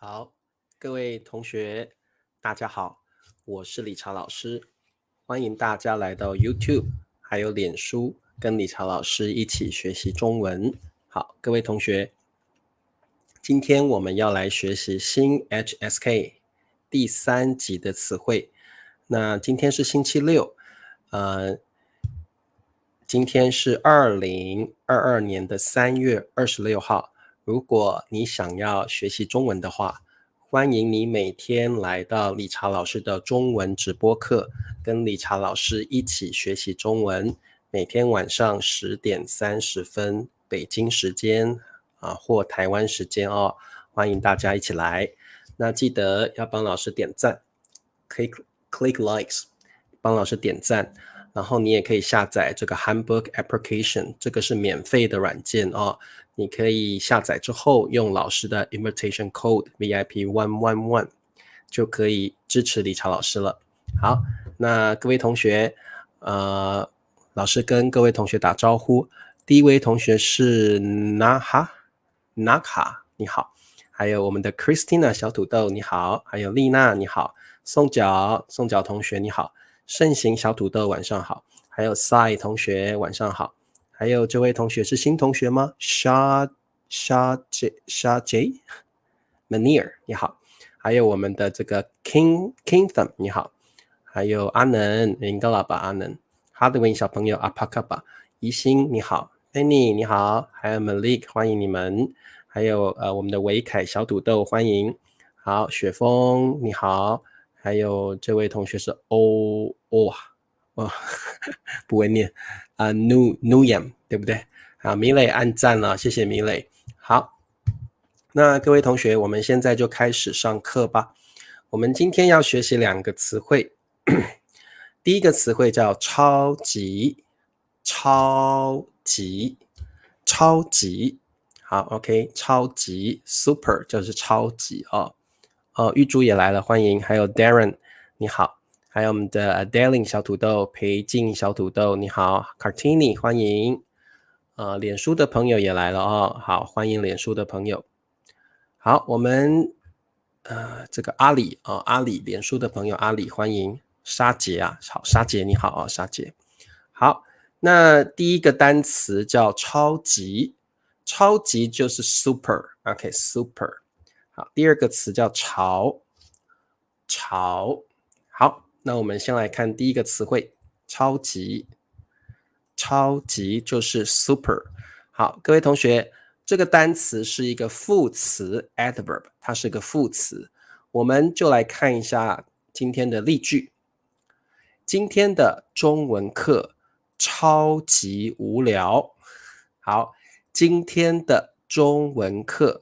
好，各位同学，大家好，我是理查老师，欢迎大家来到 YouTube 还有脸书，跟理查老师一起学习中文。好，各位同学，今天我们要来学习新 HSK 第3集的词汇。那今天是星期六，今天是2022年的3月26号。如果你想要学习中文的话，欢迎你每天来到理查老师的中文直播课，跟理查老师一起学习中文。每天晚上10点30分北京时间或台湾时间哦，欢迎大家一起来。那记得要帮老师点赞 ，click likes， 帮老师点赞。然后你也可以下载这个 Handbook Application， 这个是免费的软件哦。你可以下载之后用老师的 Invitation Code VIP111 就可以支持理查老师了。好，那各位同学，老师跟各位同学打招呼。第一位同学是 Naka， 你好。还有我们的 Christina 小土豆你好，还有丽娜你好，宋角同学你好，盛行小土豆晚上好，还有 Sai 同学晚上好，还有这位同学是新同学吗？ Shah J Manir 你好，还有我们的这个 Kingdom 你好，还有阿能应该了吧，阿能 Hardwin 小朋友阿帕卡巴，怡心你好， Penny 你好，还有 Malik 欢迎你们，还有我们的维凯小土豆欢迎，好，雪峰你好，还有这位同学是不会念Nuyam 对不对？好，米磊按赞了，谢谢米磊。好，那各位同学，我们现在就开始上课吧。我们今天要学习2个词汇，第一个词汇叫超级，超级。好 ，OK， 超级 super 就是超级哦。玉珠也来了，欢迎，还有 Darren 你好，还有我们的 Darling 小土豆，裴静小土豆你好 ，Cartini 欢迎，脸书的朋友也来了哦，好，欢迎脸书的朋友。好，我们这个阿里脸书的朋友阿里欢迎，沙杰啊，好，沙杰你好啊，沙杰。好，那第一个单词叫超级，超级就是 super，OK super。好，第二个词叫潮，好，那我们先来看第一个词汇，超级，超级就是 super。好，各位同学，这个单词是一个副词 adverb， 它是个副词。我们就来看一下今天的例句。今天的中文课超级无聊。好，今天的中文课。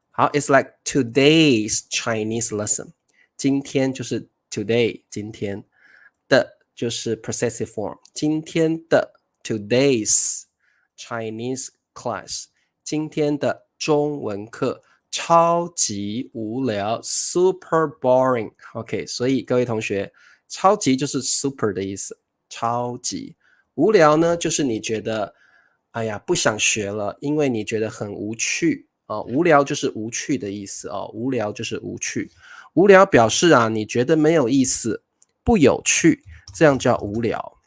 好 ，it's like today's Chinese lesson。今天就是 today， 今天的就是 possessive form。今天的 today's Chinese class， 今天的中文课超级无聊 ，super boring。OK， 所以各位同学，超级就是 super 的意思，超级。无聊呢，就是你觉得，哎呀，不想学了，因为你觉得很无趣无聊就是无趣的意思无聊就是无趣。无聊表示你觉得没有意思，不有趣，这样叫无聊。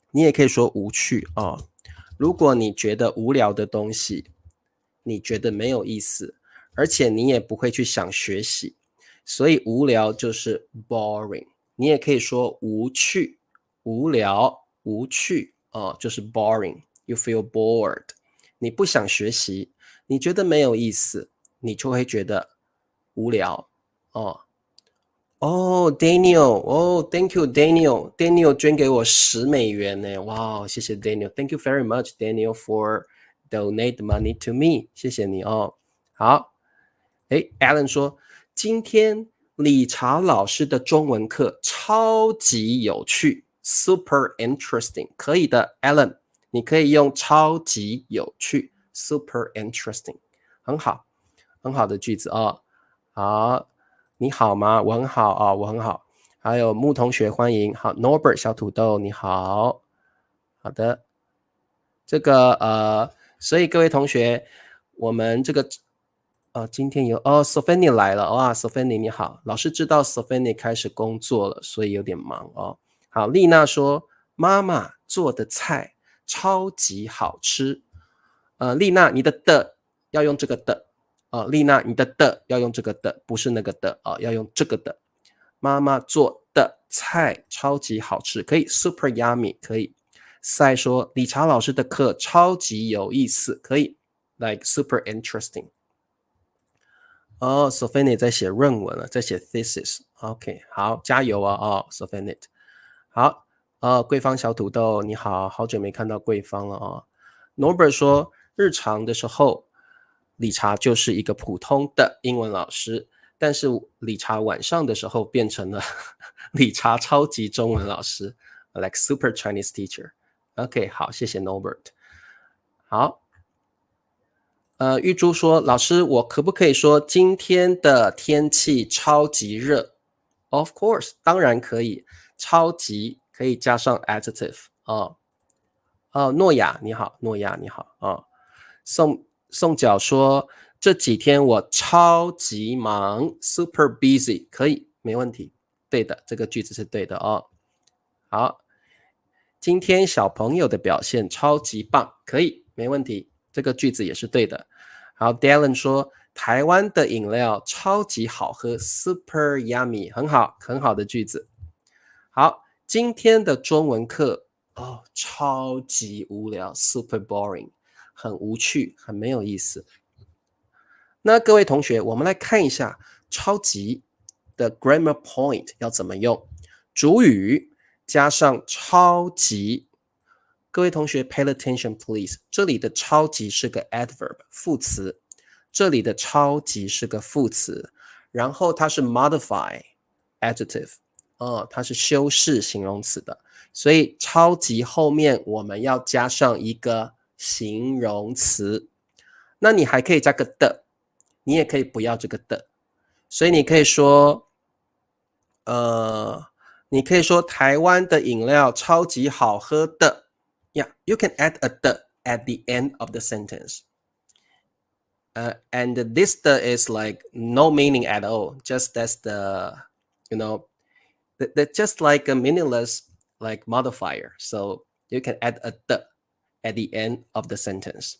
你也可以说无趣如果你觉得无聊的东西，你觉得没有意思，而且你也不会去想学习，所以无聊就是 boring。你也可以说无趣，无聊，无趣就是 boring。You feel bored。你不想学习，你觉得没有意思，你就会觉得无聊Daniel，Thank you Daniel 捐给我$10呢，哇，谢谢 Daniel，Thank you very much Daniel for donate money to me， 谢谢你好，Alan 说今天理查老师的中文课超级有趣 ，super interesting， 可以的 ，Alan， 你可以用超级有趣 ，super interesting， 很好，很好的句子好。你好吗？我很好我很好。还有木同学欢迎，好 Norbert 小土豆你好，好的，这个所以各位同学，我们这个今天有Sophie 来了，哇，Sophie 你好，老师知道 Sophie 开始工作了，所以有点忙哦。好，丽娜说妈妈做的菜超级好吃。丽娜你的要用这个的，丽娜你的要用这个的，不是那个的要用这个的。妈妈做的菜超级好吃，可以 super yummy， 可以。赛说理查老师的课超级有意思，可以 like super interesting。Sophie 在写论文了，在写 thesis。OK， 好，加油啊Sophie。好，桂芳小土豆你好，好久没看到桂芳了哦。Norbert 说，日常的时候，理查就是一个普通的英文老师，但是理查晚上的时候变成了理查超级中文老师 ，like super Chinese teacher。OK， 好，谢谢 Norbert。好。玉珠说，老师，我可不可以说今天的天气超级热 ？Of course， 当然可以，超级可以加上 adjective 诺亚你好，诺亚你好宋角说，这几天我超级忙 ，super busy， 可以，没问题，对的，这个句子是对的哦。好，今天小朋友的表现超级棒，可以，没问题，这个句子也是对的。好 Dallin 说台湾的饮料超级好喝 super yummy， 很好，很好的句子。好，今天的中文课超级无聊 super boring， 很无趣，很没有意思。那各位同学，我们来看一下超级的 grammar point 要怎么用。主语加上超级，各位同学 pay attention please， 这里的超级是个 adverb 副词，这里的超级是个副词，然后它是 modify adjective，它是修饰形容词的，所以超级后面我们要加上一个形容词，那你还可以加个的，你也可以不要这个的，所以你可以说你可以说台湾的饮料超级好喝的。Yeah, you can add a the at the end of the sentence. And this the is like no meaning at all. Just that's the, just like a meaningless like modifier. So you can add a the at the end of the sentence.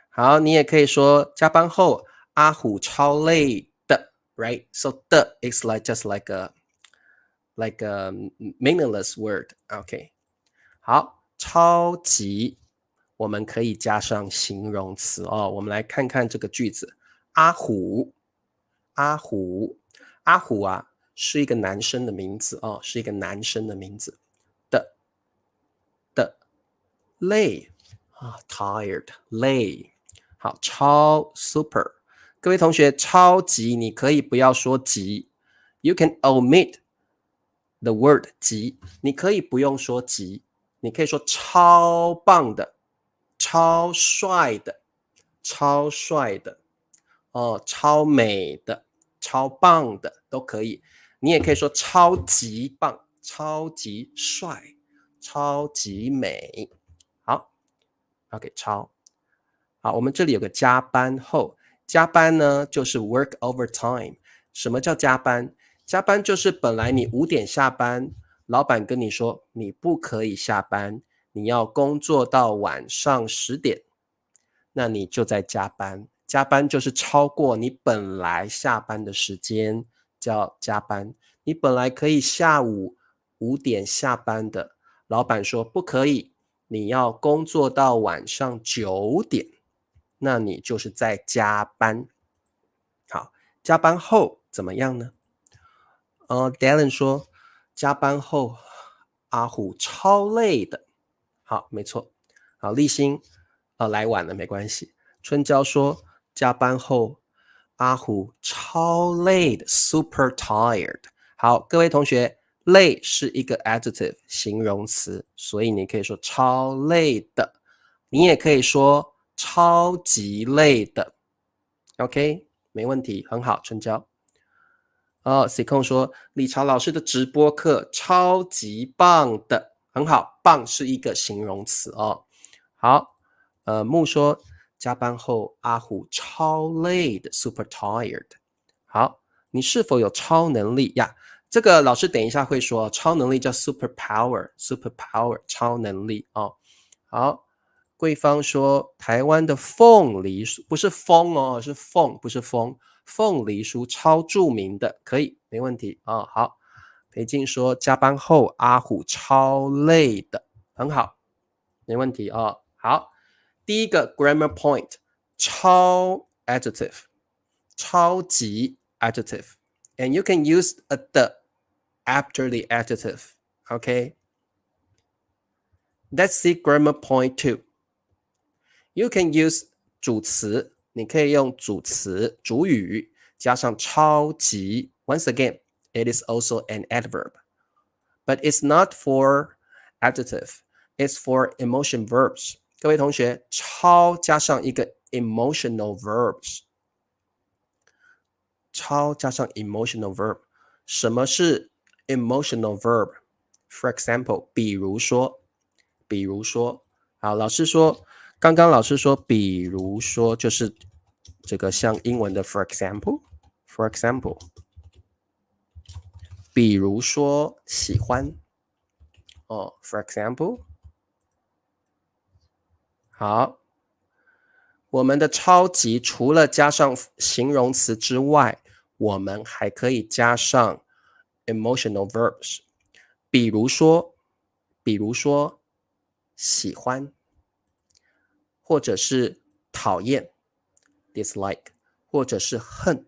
好，你也可以说加班后阿虎超累的 right? So the is like just like a meaningless word. Okay. 好，超级我们可以加上形容词我们来看看这个句子。阿虎是一个男生的名字是一个男生的名字。的累tired 累。好，超 super。各位同学，超级你可以不要说级 ，you can omit the word 级，你可以不用说级，你可以说超棒的、超帅的、超帅的、超美的、超棒的都可以。你也可以说超级棒、超级帅、超级美。好 ，OK， 超。好，我们这里有个加班后，加班呢就是 work overtime。什么叫加班？加班就是本来你5点下班，老板跟你说你不可以下班，你要工作到晚上10点，那你就在加班。加班就是超过你本来下班的时间，叫加班。你本来可以下午5点下班的，老板说不可以，你要工作到晚上9点。那你就是在加班。好，加班后怎么样呢？Dallin 说，加班后阿虎超累的。好，没错。好，立新来晚了没关系。春娇说，加班后阿虎超累的 ，super tired。好，各位同学，累是一个 adjective 形容词，所以你可以说超累的，你也可以说超级累的 ，OK， 没问题，很好，春娇。C 控说理查老师的直播课超级棒的，很好，棒是一个形容词哦。好，木说加班后阿虎超累的 super tired。好，你是否有超能力呀？这个老师等一下会说，超能力叫 superpower 超能力哦。好，贵方说台湾的凤梨酥不是风哦，是凤不是风，凤梨酥超著名的，可以没问题哦。好，裴静说加班后阿虎超累的，很好，没问题哦。好，第一个 grammar point 超 adjective 超级 adjective and you can use a the after the adjective. Okay. Let's see grammar point 2. You can use 主词，你可以用主词主语加上超级。Once again, it is also an adverb, but it's not for adjective. It's for emotion verbs. 各位同学，超加上一个 emotional verbs， 超加上 emotional verb。什么是 emotional verb? For example, 比如说，好，老师说，刚刚老师说，比如说就是这个像英文的 for example， 比如说喜欢哦 ，for example， 好，我们的超级除了加上形容词之外，我们还可以加上 emotional verbs， 比如说喜欢，或者是讨厌 dislike， 或者是恨。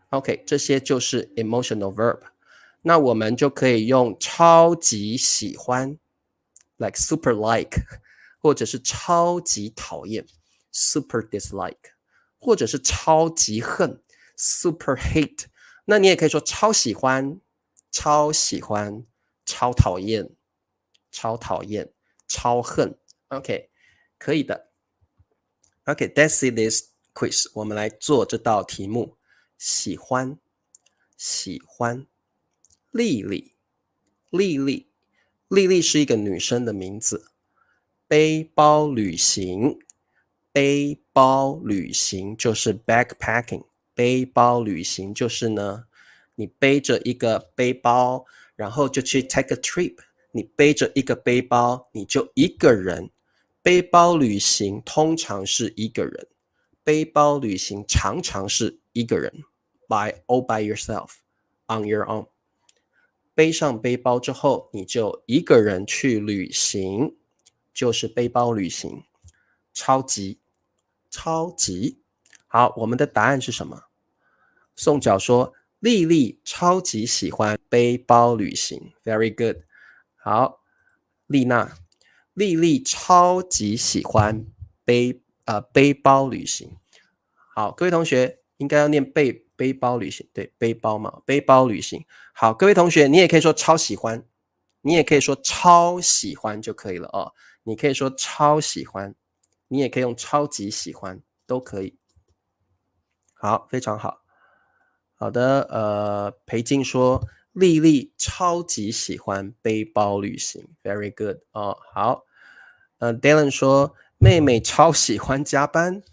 OK， 这些就是 emotional verb。那我们就可以用超级喜欢 like super like， 或者是超级讨厌 super dislike， 或者是超级恨 super hate。那你也可以说超喜欢、超喜欢、超讨厌、超讨厌、超恨。OK， 可以的。OK，let's see this quiz。我们来做这道题目。喜欢，丽丽，丽丽是一个女生的名字。背包旅行就是 backpacking。背包旅行就是呢，你背着一个背包，然后就去 take a trip。你背着一个背包，你就一个人。背包旅行通常是一个人，背包旅行常常是一个人。all by yourself, on your own。背上背包之后，你就一个人去旅行，就是背包旅行。超级。好，我们的答案是什么？宋角说，丽丽超级喜欢背包旅行。Very good。好，丽娜，丽丽超级喜欢背包旅行。好，各位同学应该要念背包旅行，对，背包嘛，背包旅行。好，各位同学，你也可以说超喜欢，你也可以说超喜欢就可以了哦。你可以说超喜欢，你也可以用超级喜欢，都可以。好，非常好。好的，裴静说，丽丽超级喜欢背包旅行 ，very good 哦。好，Dylan 说，妹妹超喜欢加班。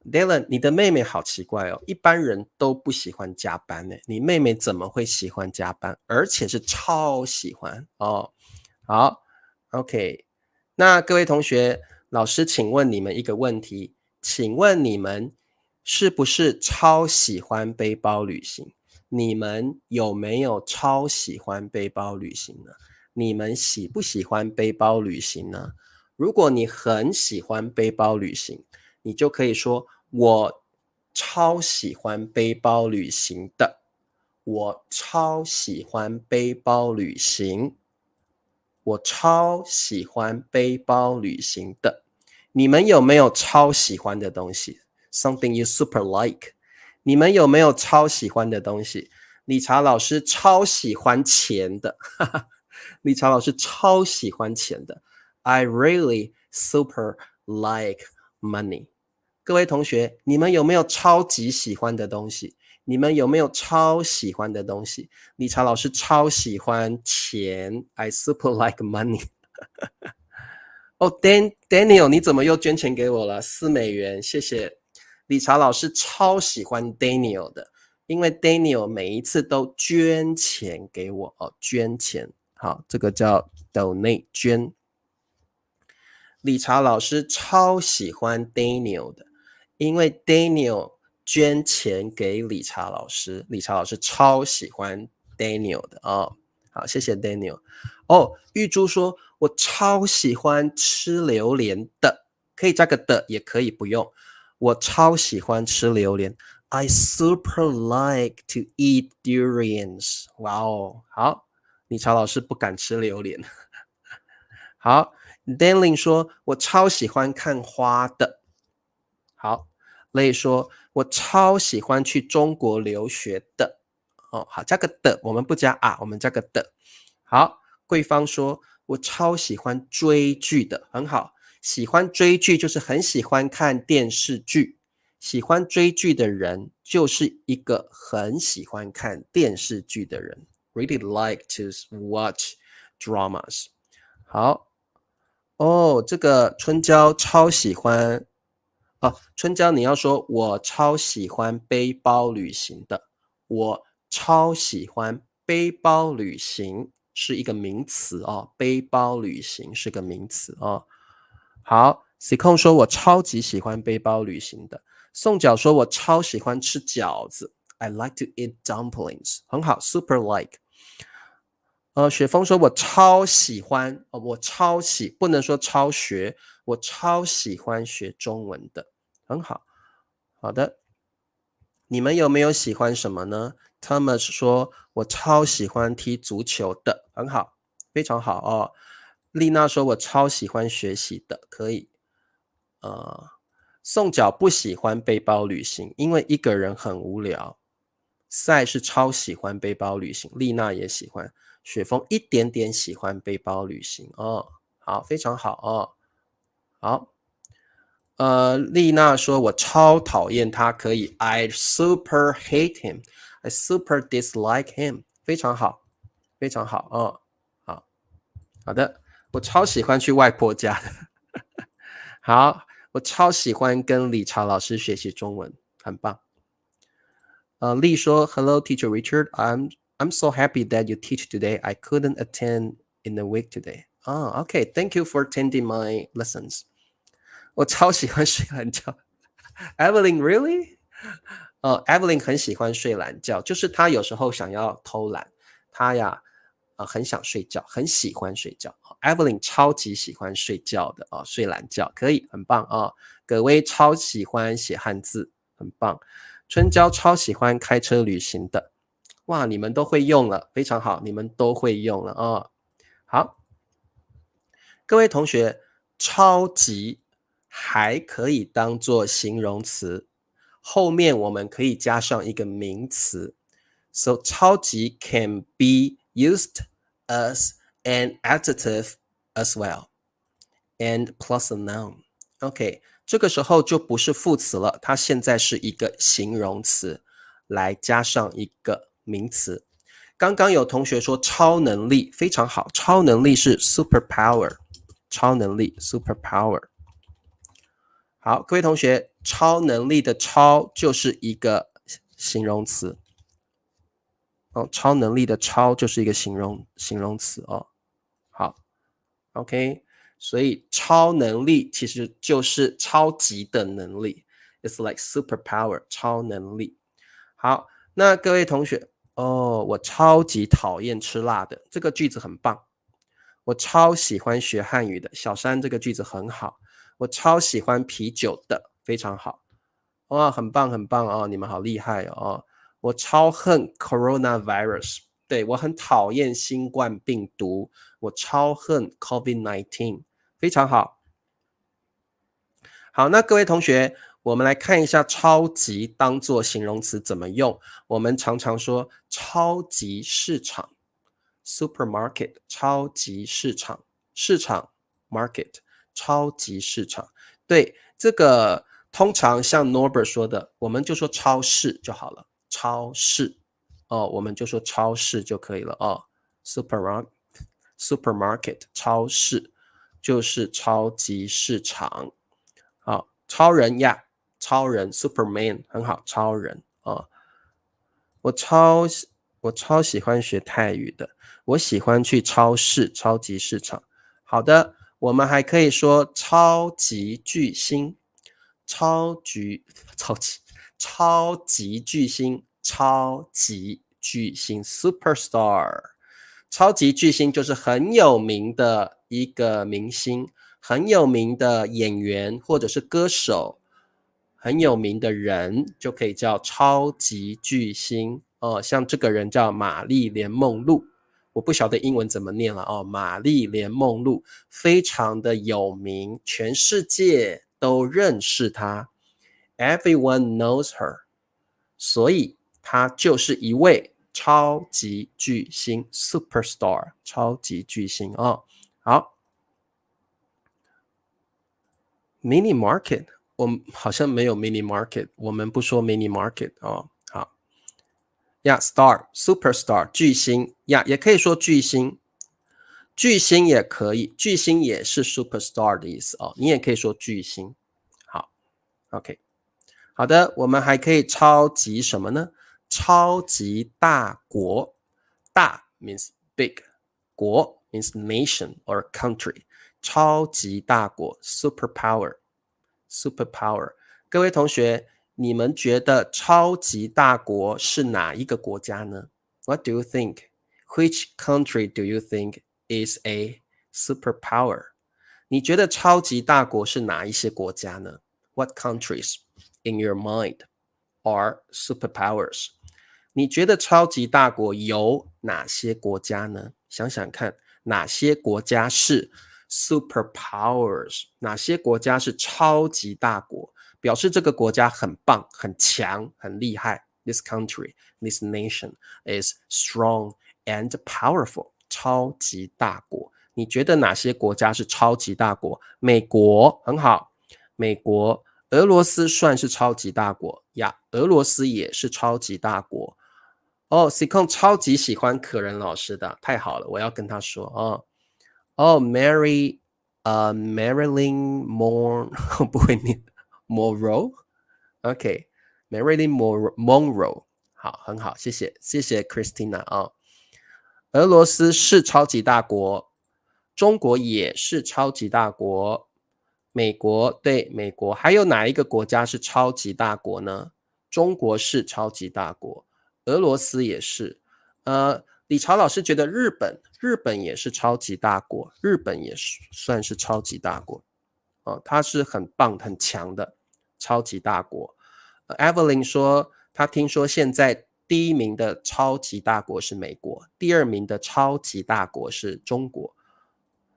Dylan， 你的妹妹好奇怪哦，一般人都不喜欢加班呢，你妹妹怎么会喜欢加班，而且是超喜欢哦？好 ，OK， 那各位同学，老师请问你们一个问题，请问你们是不是超喜欢背包旅行？你们有没有超喜欢背包旅行呢？你们喜不喜欢背包旅行呢？如果你很喜欢背包旅行，你就可以说我超喜欢背包旅行的，我超喜欢背包旅行，我超喜欢背包旅行的。你们有没有超喜欢的东西 ？Something you super like。你们有没有超喜欢的东西？理查老师超喜欢钱的，哈哈，理查老师超喜欢钱的。I really super like money。各位同学，你们有没有超级喜欢的东西？你们有没有超喜欢的东西？理查老师超喜欢钱 ，I super like money 。哦，Daniel， 你怎么又捐钱给我了？$4，谢谢。理查老师超喜欢 Daniel 的，因为 Daniel 每一次都捐钱给我哦，捐钱。好，这个叫 donate 捐。理查老师超喜欢 Daniel 的，因为 Daniel 捐钱给理查老师，理查老师超喜欢 Daniel 的哦。好，谢谢 Daniel。哦，玉珠说，我超喜欢吃榴莲的，可以加个的，也可以不用。我超喜欢吃榴莲。I super like to eat durians。哇哦，好，理查老师不敢吃榴莲。好 ，Danlin 说，我超喜欢看花的。好，Lay 说，我超喜欢去中国留学的。哦，好，加个的，我们不加啊，我们加个的。好，桂芳说，我超喜欢追剧的，很好。喜欢追剧就是很喜欢看电视剧，喜欢追剧的人就是一个很喜欢看电视剧的人。Really like to watch dramas。好，哦，这个春娇超喜欢哦，春娇你要说我超喜欢背包旅行的，我超喜欢背包旅行是一个名词哦，背包旅行是个名词哦。好 C 控说我超级喜欢背包旅行的，宋角说我超喜欢吃饺子 I like to eat dumplings， 很好 super like。雪峰说我超喜欢，我超喜，不能说超学，我超喜欢学中文的，很好。好的，你们有没有喜欢什么呢 Thomas 说我超喜欢踢足球的，很好，非常好哦。丽娜说我超喜欢学习的，可以。宋角不喜欢背包旅行，因为一个人很无聊。赛是超喜欢背包旅行，丽娜也喜欢，雪峰一点点喜欢背包旅行哦。好，非常好哦。好，丽娜说我超讨厌他，可以 I super hate him, I super dislike him， 非常好，非常好哦。好，好的，我超喜欢去外婆家的。好，我超喜欢跟理查老师学习中文，很棒。丽说 Hello, Teacher Richard. I'm so happy that you teach today. I couldn't attend in the week today. Okay. Thank you for attending my lessons. 我超喜欢睡懒觉。Evelyn, really? Evelyn 很喜欢睡懒觉，就是她有时候想要偷懒，她呀，很想睡觉，很喜欢睡觉。Evelyn 超级喜欢睡觉的哦，睡懒觉可以，很棒哦。葛薇超喜欢写汉字，很棒。春娇超喜欢开车旅行的，哇，你们都会用了，非常好，你们都会用了哦。好，各位同学，超级还可以当做形容词，后面我们可以加上一个名词。So 超级 can be used as an adjective as well and plus a noun. OK， 这个时候就不是副词了，它现在是一个形容词，来加上一个名词。刚刚有同学说超能力，非常好，超能力是 superpower， 超能力 superpower。好，各位同学，超能力的超就是一个形容词。哦，超能力的超就是一个形容词哦。好 ，OK， 所以超能力其实就是超级的能力 ，It's like superpower， 超能力。好，那各位同学，哦，我超级讨厌吃辣的，这个句子很棒。我超喜欢学汉语的，小山这个句子很好。我超喜欢啤酒的，非常好。哇，很棒很棒哦，你们好厉害哦。我超恨 coronavirus， 对，我很讨厌新冠病毒，我超恨 COVID-19， 非常好。好，那各位同学，我们来看一下超级当做形容词怎么用。我们常常说超级市场 supermarket， 超级市场，市场 market， 超级市场。对，这个通常像 Norbert 说的，我们就说超市就好了，超市哦，我们就说超市就可以了哦。supermarket 超市就是超级市场。好，超人呀，超人 Superman 很好，超人啊。我超喜欢学泰语的，我喜欢去超市，超级市场。好的，我们还可以说超级巨星，超级超级巨星，超级巨星 superstar。超级巨星就是很有名的一个明星，很有名的演员或者是歌手，很有名的人就可以叫超级巨星哦。像这个人叫玛丽莲梦露，我不晓得英文怎么念了哦。玛丽莲梦露非常的有名，全世界都认识她 ，Everyone knows her，所以她就是一位超级巨星 superstar， 超级巨星哦。好 ，mini market。我们好像没有 mini market， 我们不说 mini market 哦。好，star superstar 巨星也可以说巨星，巨星也可以，巨星也是 superstar 的意思哦。你也可以说巨星。好 ，OK， 好的，我们还可以超级什么呢？超级大国，大 means big， 国 means nation or country， 超级大国 superpower。各位同学，你们觉得超级大国是哪一个国家呢？ What do you think? Which country do you think is a superpower? 你觉得超级大国是哪一些国家呢？ What countries in your mind are superpowers? 你觉得超级大国有哪些国家呢？想想看，哪些国家是 superpowers？ 哪些国家是超级大国？表示这个国家很棒、很强、很厉害。This country, this nation is strong and powerful. 超级大国。你觉得哪些国家是超级大国？美国很好，美国。俄罗斯算是超级大国呀，俄罗斯也是超级大国。哦 C 控超级喜欢可人老师的，太好了，我要跟他说哦。哦Marilyn Monroe 不会念 Monroe，OK，Marilyn Monroe， 好，很好，谢谢 Christina 啊。俄罗斯是超级大国，中国也是超级大国，美国对美国，还有哪一个国家是超级大国呢？中国是超级大国，俄罗斯也是。李朝老师觉得日本也是超级大国，日本也是算是超级大国哦，它是很棒很强的超级大国。Evelyn 说，他听说现在第一名的超级大国是美国，第二名的超级大国是中国。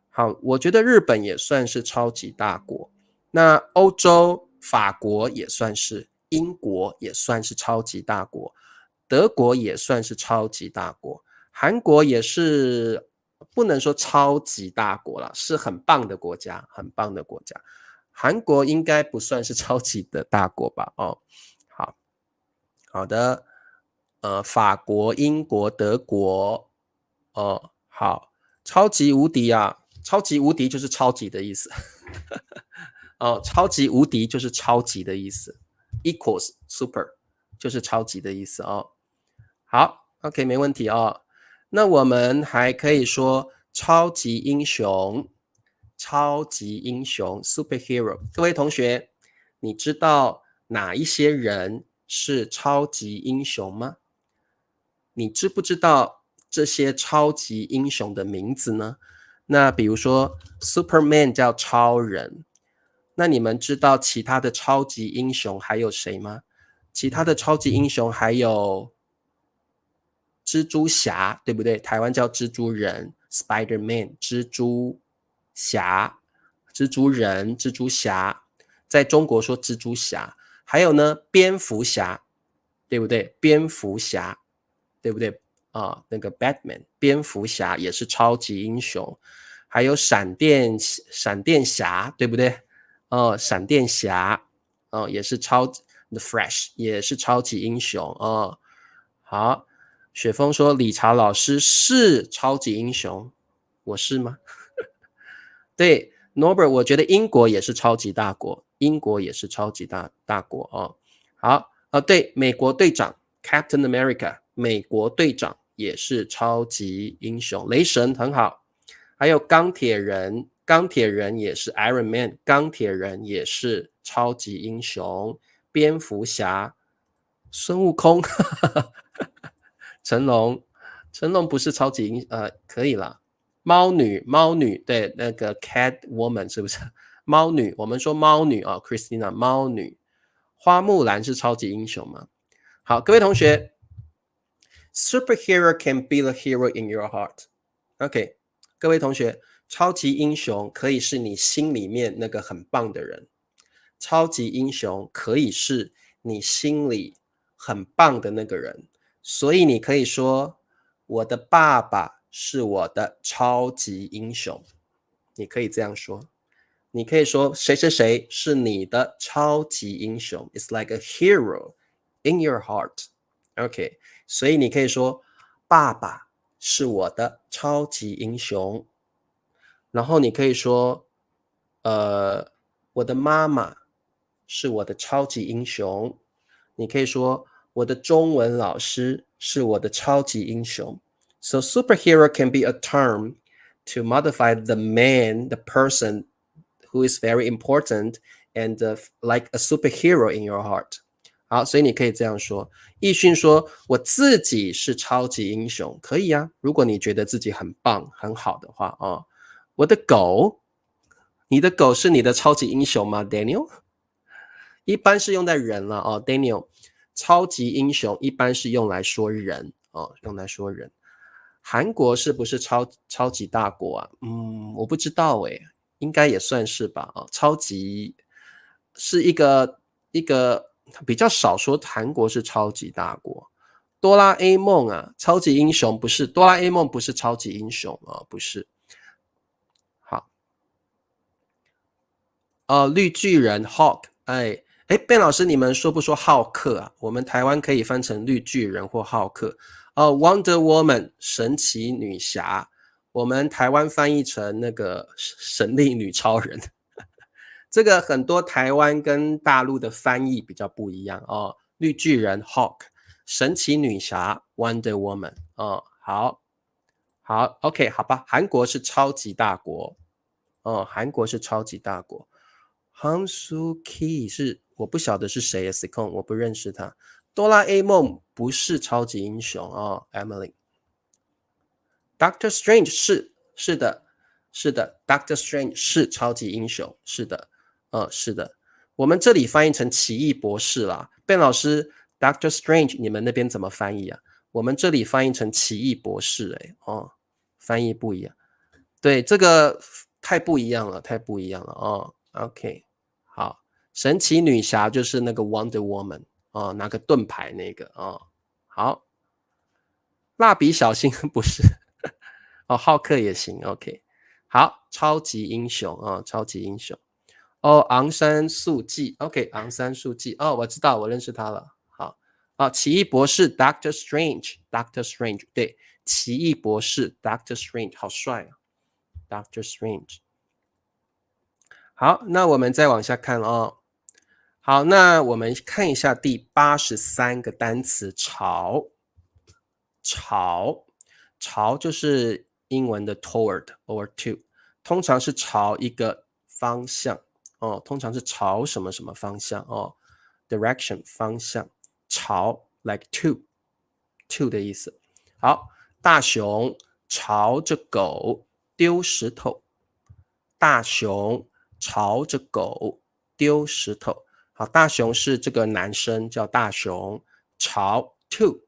好，我觉得日本也算是超级大国。那欧洲，法国也算是，英国也算是超级大国，德国也算是超级大国，韩国也是不能说超级大国了，是很棒的国家，很棒的国家。韩国应该不算是超级的大国吧？哦，好好的，法国、英国、德国，哦，好，超级无敌啊！超级无敌就是超级的意思。哦，超级无敌就是超级的意思 ，equals super 就是超级的意思哦。好 ，OK， 没问题哦。那我们还可以说超级英雄，超级英雄 superhero。各位同学，你知道哪一些人是超级英雄吗？你知不知道这些超级英雄的名字呢？那比如说 Superman 叫超人，那你们知道其他的超级英雄还有谁吗？其他的超级英雄还有蜘蛛侠，对不对？台湾叫蜘蛛人 Spider-Man， 蜘蛛侠、蜘蛛人、蜘蛛侠，在中国说蜘蛛侠。还有呢，蝙蝠侠，对不对？蝙蝠侠，对不对？那个 Batman， 蝙蝠侠也是超级英雄。还有闪电侠，对不对？闪电侠，也是The Flash 也是超级英雄哦。好，雪峰说理查老师是超级英雄，我是吗？对， Norbert，我觉得英国也是超级大国，英国也是超级大国哦。好，对，美国队长 Captain America， 美国队长也是超级英雄，雷神很好。还有钢铁人，钢铁人也是 Iron Man， 钢铁人也是超级英雄。蝙蝠侠，孙悟空，成龙，成龙不是超级英，可以啦。猫女，猫女，对，那个 Cat Woman 是不是？猫女，我们说猫女啊，Christina 猫女。花木兰是超级英雄吗？好，各位同学 ，Superhero can be the hero in your heart。OK， 各位同学，超级英雄可以是你心里面那个很棒的人，超级英雄可以是你心里很棒的那个人，所以你可以说，我的爸爸是我的超级英雄，你可以这样说。你可以说谁谁谁是你的超级英雄 ，It's like a hero in your heart。OK， 所以你可以说爸爸是我的超级英雄，然后你可以说，我的妈妈是我的超级英雄，你可以说我的中文老师是我的超级英雄。So superhero can be a term to modify the man, the person who is very important and like a superhero in your heart。好，所以你可以这样说。奕迅说：“我自己是超级英雄，可以啊。如果你觉得自己很棒、很好的话哦。我的狗，你的狗是你的超级英雄吗 ，Daniel？” 一般是用在人了哦 ，Daniel。超级英雄一般是用来说人哦，用来说人。韩国是不是超级大国啊？我不知道诶，应该也算是吧。哦，超级是一个比较少说韩国是超级大国。哆啦 A 梦啊，超级英雄不是哆啦 A 梦不是超级英雄啊，不是。好，绿巨人 Hawk， Ben 老师，你们说不说浩克啊？我们台湾可以翻成绿巨人或浩克。Wonder Woman 神奇女侠，我们台湾翻译成那个神力女超人。这个很多台湾跟大陆的翻译比较不一样哦。绿巨人 Hawk， 神奇女侠 Wonder Woman 哦。好 OK 好吧，韩国是超级大国哦，韩国是超级大国。Han Soo-ki 是我不晓得是谁 Sikon 我不认识他。哆啦 A 梦不是超级英雄哦 Emily。Doctor Strange 是的Doctor Strange 是超级英雄，是的，是的。我们这里翻译成奇异博士啦。Ben 老师 Doctor Strange 你们那边怎么翻译啊？我们这里翻译成奇异博士翻译不一样。对，这个太不一样了哦。OK， 好，神奇女侠就是那个 Wonder Woman 哦，拿个盾牌那个哦。好，蜡笔小新不是哦，浩克也行。OK， 好，超级英雄超级英雄昂山素季 OK， 昂山素季我知道，我认识他了。好奇异博士 Doctor Strange 对，奇异博士 Doctor Strange 好帅啊 Doctor Strange。好，那我们再往下看哦。好，那我们看一下第83个单词朝就是英文的 toward or to， 通常是朝一个方向通常是朝什么什么方向direction 方向，朝 like to 的意思。好，大熊朝着狗丢石头，大熊朝着狗丢石头。好，大熊是这个男生叫大熊，朝 to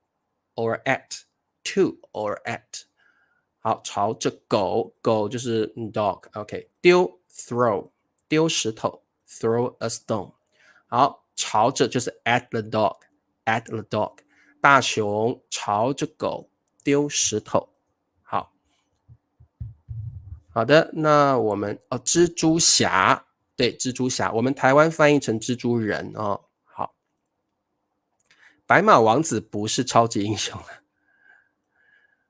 or at。好，朝着狗就是 dog OK， 丢 throw 丢石头 throw a stone。好，朝着就是 at the dog， 大熊朝着狗丢石头。好的，那我们蜘蛛侠，对，蜘蛛侠，我们台湾翻译成蜘蛛人好，白马王子不是超级英雄。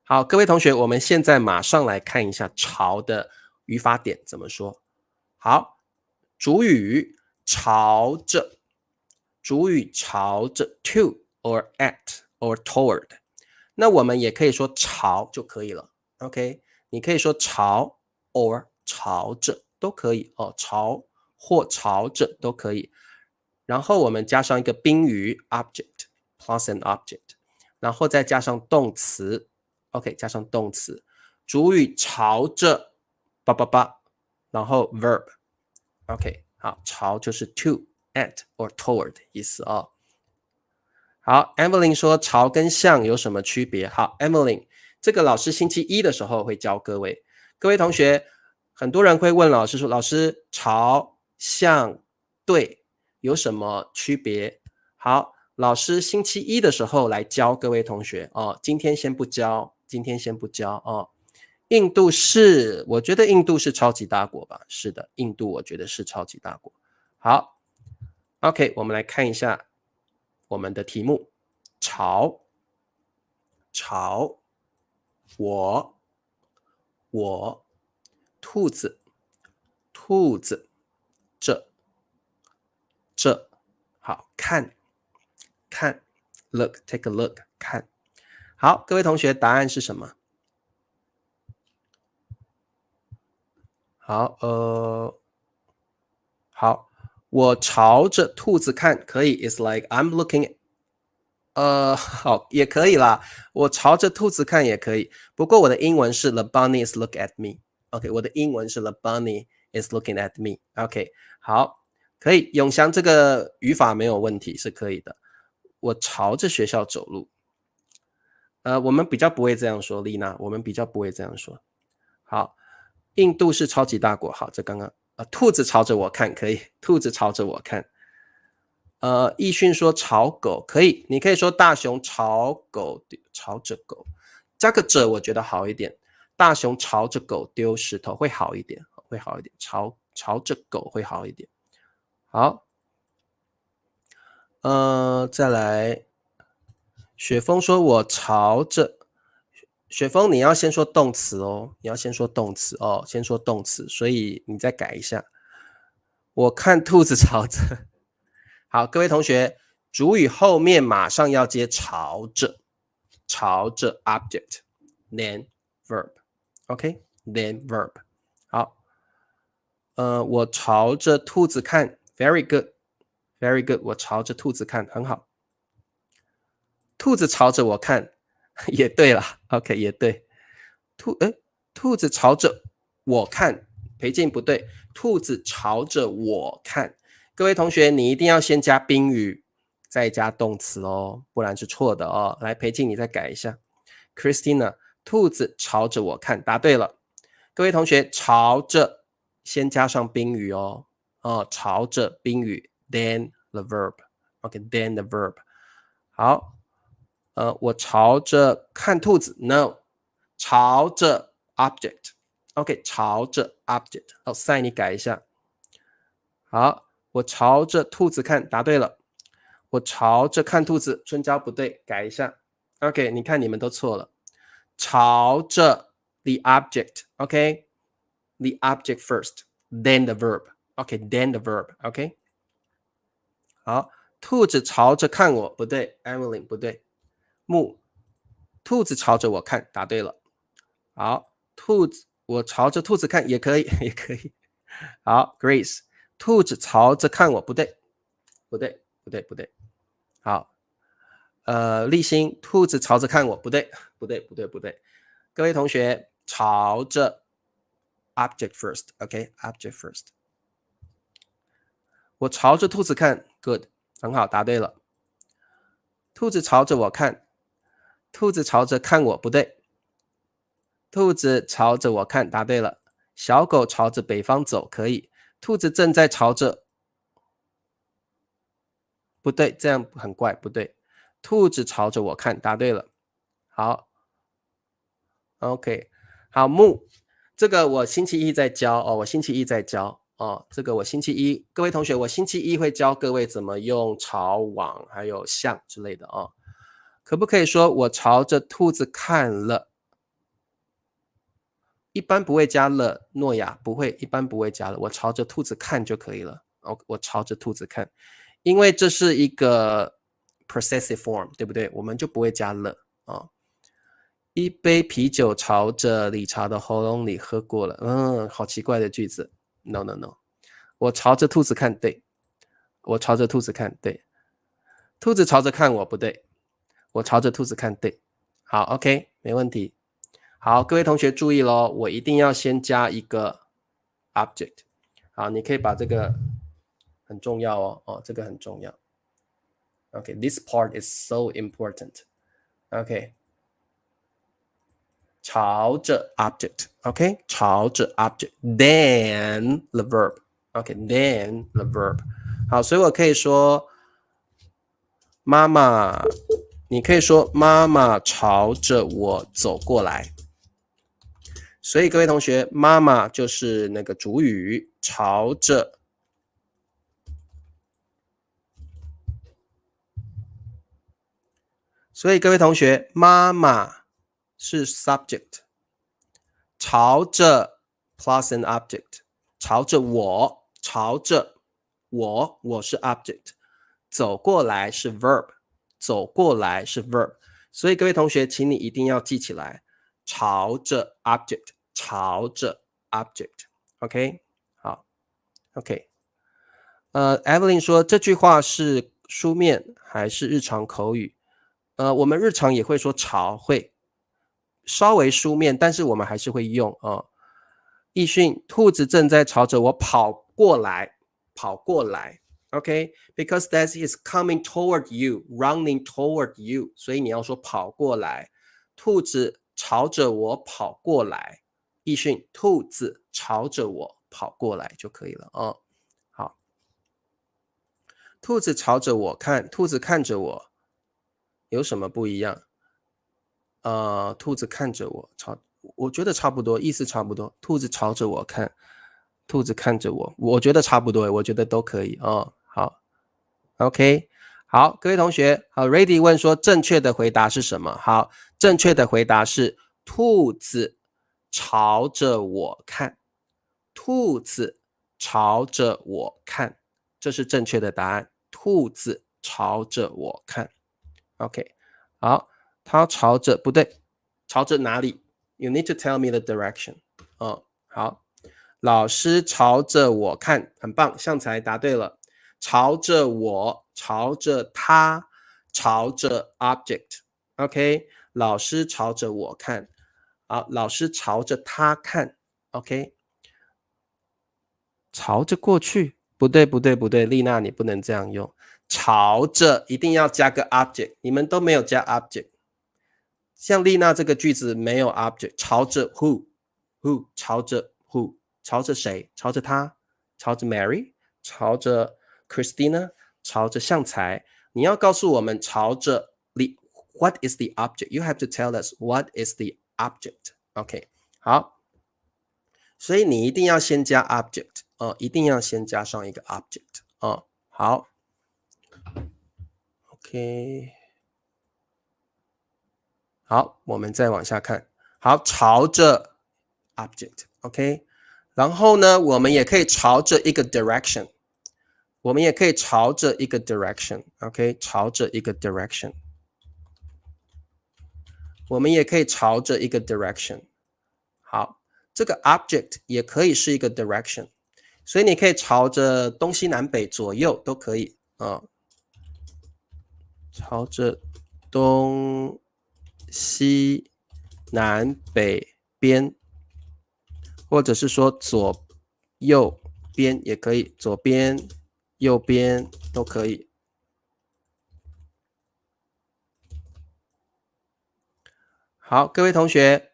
好，各位同学，我们现在马上来看一下朝的语法点怎么说。好，主语朝着，主语朝着 to or at or toward， 那我们也可以说朝就可以了。OK， 你可以说朝 or 朝着都可以哦，朝或朝着都可以。然后我们加上一个宾语 object plus an object， 然后再加上动词 OK， 加上动词，主语朝着叭叭叭，然后 verb OK， 好，朝就是 to at or toward 的意思哦。好 Evelyn 说朝跟向有什么区别？好 Evelyn， 这个老师星期一的时候会教各位。各位同学，很多人会问老师说，老师朝向对有什么区别？好，老师星期一的时候来教各位同学哦，今天先不教，今天先不教哦。印度是，我觉得印度是超级大国吧？是的，印度我觉得是超级大国。好 ，OK， 我们来看一下我们的题目，朝，我，兔子，这，好，看 ，look take a look 看。好，各位同学，答案是什么？好，好，我朝着兔子看，可以 ，is like I'm looking， 好，也可以啦，我朝着兔子看也可以。不过我的英文是 The bunny is look at me。OK， 我的英文是 The bunny is looking at me。OK， 好，可以，永祥这个语法没有问题，是可以的。我朝着学校走路。我们比较不会这样说，丽娜，我们比较不会这样说。好，印度是超级大国，好，这刚刚兔子朝着我看可以，兔子朝着我看。易训说朝狗可以，你可以说大熊朝着狗，加个着我觉得好一点。大熊朝着狗丢石头会好一点，会好一点。朝着狗会好一点。好，再来，雪峰说我朝着。雪峰，你要先说动词哦，你要先说动词哦，先说动词，所以你再改一下。我看兔子朝着。好，各位同学，主语后面马上要接朝着，朝着 object then verb，OK， then verb。好，我朝着兔子看 ，very good，very good， 我朝着兔子看，很好。兔子朝着我看，也对了 ，OK， 也对。兔子朝着我看，裴静不对，兔子朝着我看。各位同学，你一定要先加宾语，再加动词哦，不然是错的哦。来，裴静你再改一下。Christina， 兔子朝着我看，答对了。各位同学，朝着先加上宾语哦，朝着宾语 ，then the verb，OK，then the verb。好，我朝着看兔子 ，no， 朝着 object，OK， 朝着 object。好，赛你改一下。好，我朝着兔子看，答对了。我朝着看兔子，春娇不对，改一下。OK， 你看你们都错了。朝着 the object，OK，the object first，then the verb，OK，then the verb，OK。好，兔子朝着看我，不对 ，Emily 不对。兔子朝着我看，答对了。好，我朝着兔子看也可以，也可以。好 ，Grace， 兔子朝着看我，不对，不对，不对，不对。好，立新，兔子朝着看我，不对，不对，不对，不对。各位同学，朝着 object first，OK，object first。我朝着兔子看 ，good， 很好，答对了。兔子朝着我看，兔子朝着看我，不对。兔子朝着我看，答对了。小狗朝着北方走，可以。兔子正在朝着，不对，这样很怪，不对。兔子朝着我看，答对了。好 ，OK， 好，这个我星期一再教哦，我星期一再教哦，这个我星期一，各位同学，我星期一会教各位怎么用朝往还有向之类的哦。可不可以说我朝着兔子看了？一般不会加了，诺亚不会，一般不会加了，我朝着兔子看就可以了。我朝着兔子看，因为这是一个 possessive form， 对不对？我们就不会加了啊。一杯啤酒朝着理查的喉咙里喝过了，好奇怪的句子。No no no， 我朝着兔子看，对，我朝着兔子看，对，兔子朝着看我，不对，我朝着兔子看，对。好 ，OK， 没问题。好，各位同学注意咯，我一定要先加一个 object。好，你可以把这个很重要哦，这个很重要。OK，this part is so important。OK， 朝着 object。OK， 朝着 object，then the verb。OK，then the verb。好，所以我可以说妈妈，你可以说妈妈朝着我走过来。所以各位同学，妈妈就是那个主语，朝着。所以各位同学，妈妈是 subject， 朝着 plus an object， 朝着我，朝着我是 object， 走过来是 verb， 走过来是 verb。所以各位同学，请你一定要记起来，朝着 object， 朝着 object。OK， 好 ，OK。Evelyn 说这句话是书面还是日常口语？我们日常也会说朝，会稍微书面，但是我们还是会用啊。易训，兔子正在朝着我跑过来，跑过来。OK，because that is coming toward you, running toward you， 所以你要说跑过来，兔子朝着我跑过来。易训，兔子朝着我跑过来就可以了啊。好，兔子朝着我看，兔子看着我，有什么不一样？兔子看着我，我觉得差不多，意思差不多。兔子朝着我看，兔子看着我，我觉得差不多，我觉得都可以哦。好 ，OK， 好，各位同学，好 ，Ready 问说正确的回答是什么？好，正确的回答是兔子朝着我看，兔子朝着我看，这是正确的答案。兔子朝着我看 ，OK， 好。他朝着不对，朝着哪里 ？You need to tell me the direction。好，老师朝着我看，很棒，向才答对了。朝着我，朝着他，朝着 object。OK， 老师朝着我看，好，老师朝着他看。OK， 朝着过去，不对，丽娜你不能这样用，朝着一定要加个 object， 你们都没有加 object。像丽娜这个句子没有 object， 朝着 who， 朝着 who， 朝着谁？朝着他，朝着 Mary， 朝着 Christina， 朝着向才。你要告诉我们朝着 what is the object？ You have to tell us what is the object。OK， 好，所以你一定要先加 object，一定要先加上一个 object，好 ，OK。好，我们再往下看。好，朝着 object，OK，然后呢，我们也可以朝着一个 direction， 我们也可以朝着一个 direction，OK，朝着一个 direction， 我们也可以朝着一个 direction。好，这个 object 也可以是一个 direction， 所以你可以朝着东西南北左右都可以啊，朝着东西南北边，或者是说左右边也可以，左边右边都可以。好，各位同学，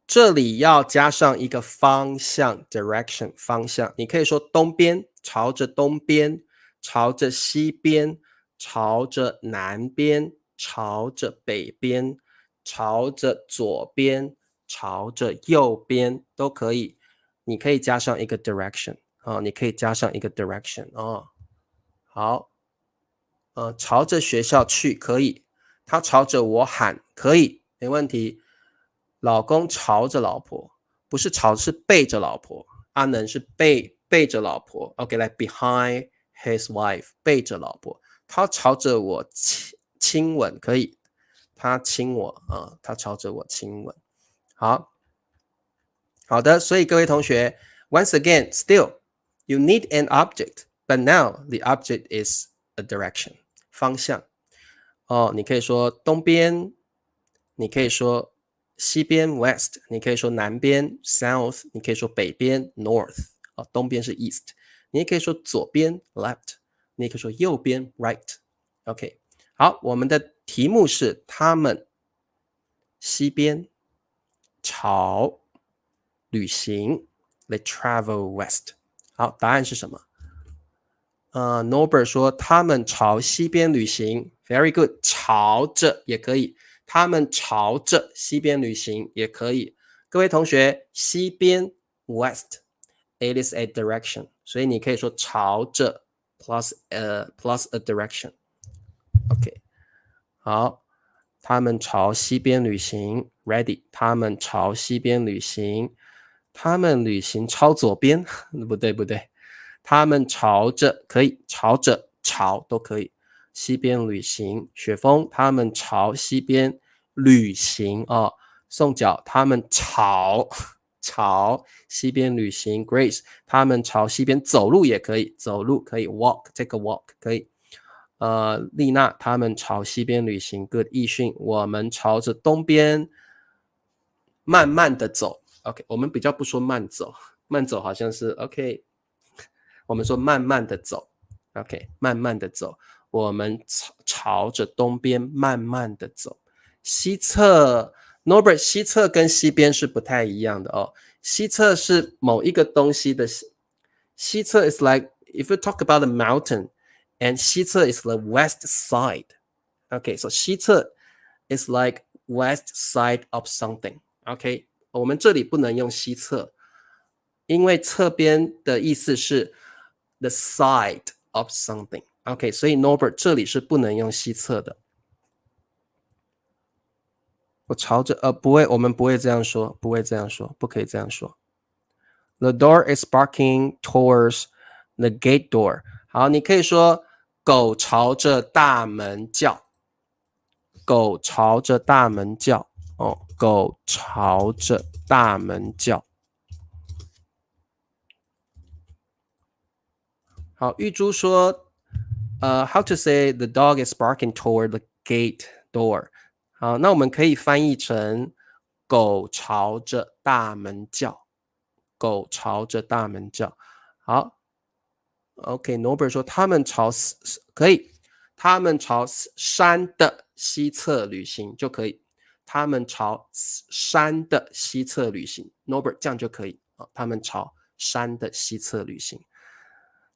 这里要加上一个方向 direction 方向，你可以说东边，朝着东边，朝着西边，朝着南边，朝着北边，朝着左边，朝着右边都可以。你可以加上一个 direction 你可以加上一个 direction 好，朝着学校去可以，他朝着我喊可以，没问题。老公朝着老婆，不是朝，是背着老婆。阿能是背着老婆 ，OK， 来 behind his wife， 背着老婆，他朝着我亲吻，可以，他亲我啊，他朝着我亲吻。好的，所以各位同学 ，once again, still you need an object, but now the object is a direction， 方向。你可以说东边，你可以说西边 west， 你可以说南边 south， 你可以说北边 north， 东边是 east， 你也可以说左边 left， 你也可以说右边 right。OK， 好，我们的题目是他们西边朝旅行 ，they travel west。好，答案是什么？Norbert 说他们朝西边旅行 ，very good， 朝着也可以，他们朝着西边旅行也可以。各位同学，西边 west，it is a direction， 所以你可以说朝着 plus a direction。OK， 好，他们朝西边旅行 ，ready， 他们朝西边旅行，他们旅行朝左边，不对。他们朝着可以，朝都可以。西边旅行，雪峰他们朝西边旅行宋角他们朝西边旅行 ，Grace 他们朝西边走路也可以，走路可以 walk take a walk 可以。丽娜他们朝西边旅行 ，Good 易训我们朝着东边慢慢的走 ，OK 我们比较不说慢走，慢走好像是 OK。我们说慢慢的走 ，OK， 慢慢的走，我们朝着东边慢慢的走。西侧 ，Norbert， 西侧跟西边是不太一样的哦。西侧是某一个东西的西侧 is like if you talk about a mountain, and 西侧 is the west side. Okay, so 西侧 is like west side of something. OK， 我们这里不能用西侧，因为侧边的意思是the side of something。OK， 所以 Norbert 这里是不能用西侧的。我朝着不会，我们不会这样说，不会这样说，不可以这样说。The door is barking towards the gate door。好，你可以说狗朝着大门叫，狗朝着大门叫狗朝着大门叫。好，玉珠说how to say the dog is barking toward the gate door。好，那我们可以翻译成狗朝着大门叫，狗朝着大门叫。好 ，OK，Norbert 说他们朝可以，他们朝山的西侧旅行就可以，他们朝山的西侧旅行 ，Norbert 这样就可以他们朝山的西侧旅行。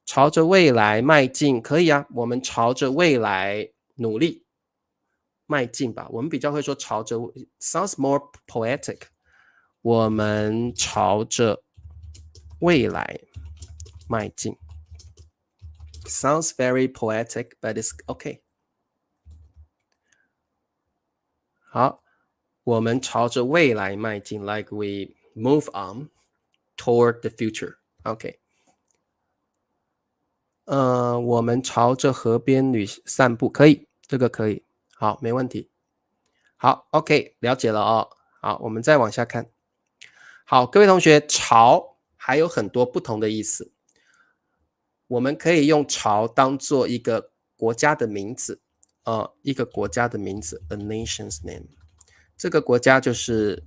朝着未来迈进可以啊，我们朝着未来努力迈进吧，我们比较会说朝着 sounds more poetic， 我们朝着未来迈进 sounds very poetic but it's okay。 好，我们朝着未来迈进 like we move on toward the future。 OK，我们朝着河边散步，可以，这个可以，好，没问题。好 ，OK， 了解了哦。好，我们再往下看。好，各位同学，朝还有很多不同的意思。我们可以用朝当做一个国家的名字，一个国家的名字 ，a nation's name。这个国家就是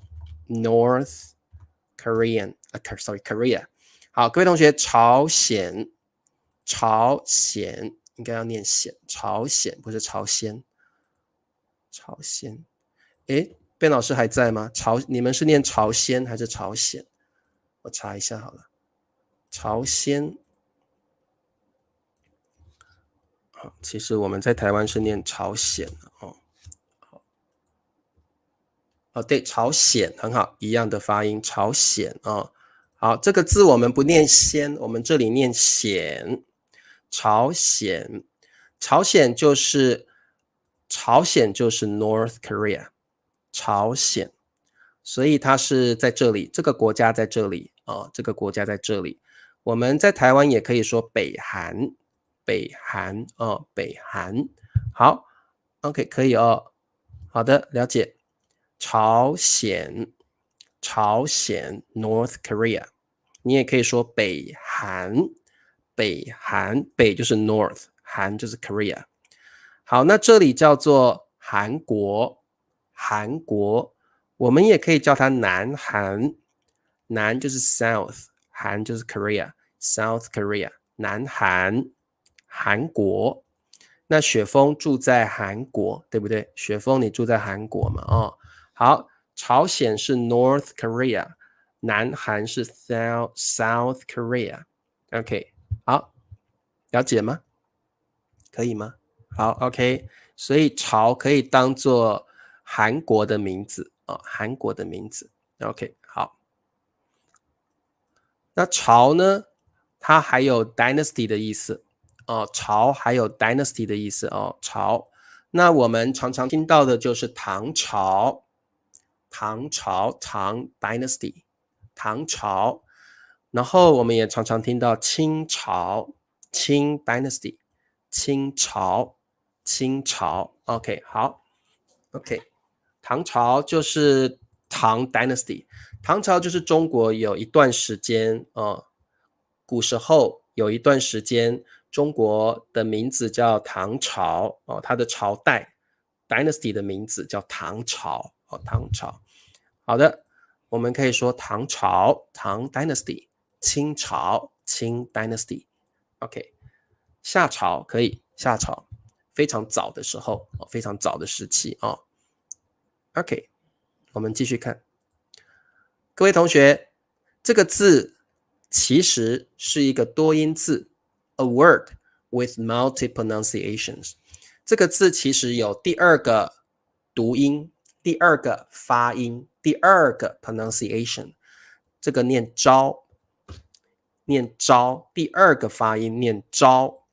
North Korea。好，各位同学，朝鲜应该要念显，朝鲜不是朝鲜。朝鲜，诶，卞老师还在吗？你们是念朝鲜还是朝鲜？我查一下好了。朝鲜，其实我们在台湾是念朝鲜对，朝鲜很好，一样的发音，朝鲜好，这个字我们不念先，我们这里念显。朝鲜，朝鲜就是 North Korea， 朝鲜。所以它是在这里，这个国家在这里这个国家在这里。我们在台湾也可以说北韩，北韩北韩。好 ，OK 可以哦。好的，了解。朝鲜，朝鲜 North Korea， 你也可以说北韩，北韩，北就是 North， 韩就是 Korea。好，那这里叫做韩国，韩国，我们也可以叫它南韩，南就是 South， 韩就是 Korea，South Korea， 南韩，韩国。那雪峰住在韩国，对不对？雪峰你住在韩国嘛？好，朝鲜是 North Korea， 南韩是 South Korea。OK， 好，了解吗？可以吗？好 ，OK， 所以朝可以当做韩国的名字韩国的名字。OK， 好。那朝呢，它还有 dynasty 的意思朝还有 dynasty 的意思朝。那我们常常听到的就是唐朝，唐朝唐 dynasty， 唐朝。然后我们也常常听到清朝，清 dynasty， 清朝，清朝。OK， 好 ，OK， 唐朝就是唐 dynasty， 唐朝就是中国有一段时间古时候有一段时间，中国的名字叫唐朝它的朝代 dynasty 的名字叫唐朝唐朝。好的，我们可以说唐朝唐 dynasty， 清朝清 dynasty。OK， 夏朝可以，夏朝非常早的时候非常早的时期OK， 我们继续看，各位同学，这个字其实是一个多音字 ，a word with multi pronunciations。这个字其实有第二个读音，第二个发音，第二个 pronunciation。这个念朝，念朝，第二个发音念朝。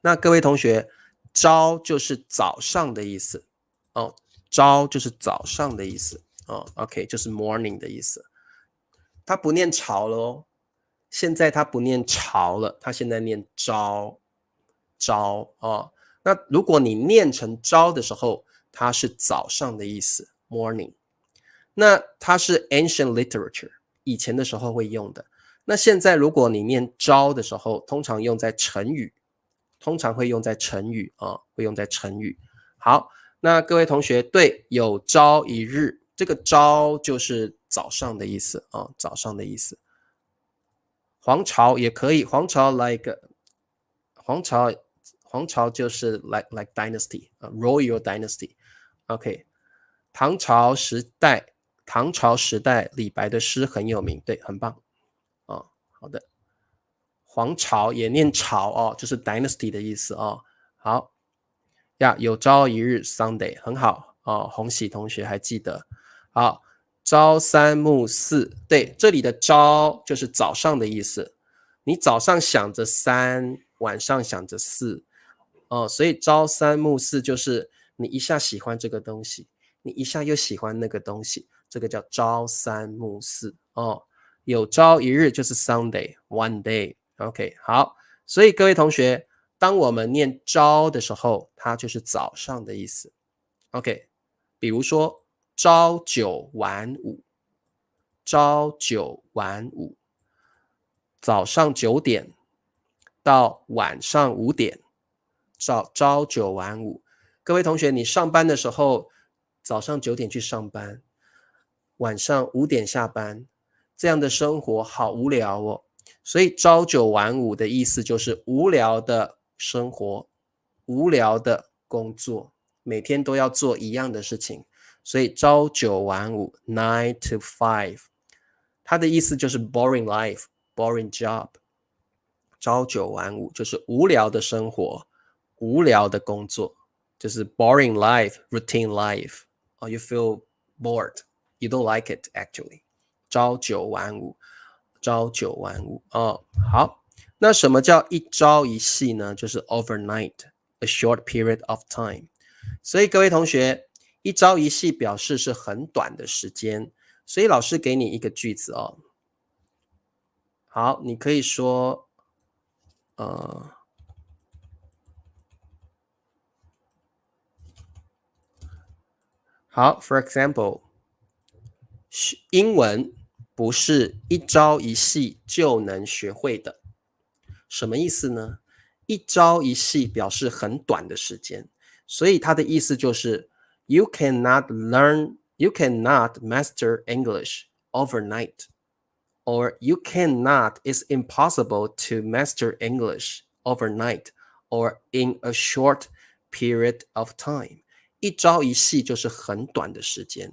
那各位同学，朝就是早上的意思朝就是早上的意思OK， 就是 morning 的意思。它不念朝了现在它不念朝了，它现在念朝，朝那如果你念成朝的时候，它是早上的意思 morning。那它是 ancient literature， 以前的时候会用的。那现在如果你念朝的时候，通常用在成语，通常会用在成语会用在成语。好，那各位同学，对，有朝一日，这个朝就是早上的意思早上的意思。皇朝也可以，皇朝 like 皇朝就是 like dynasty royal dynasty。OK， 唐朝时代，唐朝时代李白的诗很有名，对，很棒好的，皇朝也念朝就是 dynasty 的意思好呀，有朝一日 Sunday 很好洪喜同学还记得。好，朝三暮四，对，这里的朝就是早上的意思。你早上想着三，晚上想着四所以朝三暮四就是你一下喜欢这个东西，你一下又喜欢那个东西，这个叫朝三暮四有朝一日就是 Sunday one day。 OK， 好，所以各位同学，当我们念朝的时候，它就是早上的意思。OK， 比如说朝九晚五，朝九晚五，早上9点到晚上5点，朝九晚五。各位同学，你上班的时候，早上9点去上班，晚上5点下班，这样的生活好无聊所以朝九晚五的意思就是无聊的生活，无聊的工作，每天都要做一样的事情，所以朝九晚五 9 to 5， 它的意思就是 boring life boring job。 朝九晚五就是无聊的生活，无聊的工作，就是 boring life routine life you feel bored you don't like it actually。 朝九晚五，朝九晚五好，那什么叫一朝一夕呢？就是 overnight a short period of time。 所以各位同学，一朝一夕表示是很短的时间，所以老师给你一个句子哦。好，你可以说，好 ，for example，英文不是一朝一夕就能学会的。什么意思呢？一朝一夕表示很短的时间，所以它的意思就是 you cannot master English overnight, or you cannot, it's impossible to master English overnight or in a short period of time. 一朝一夕就是很短的时间。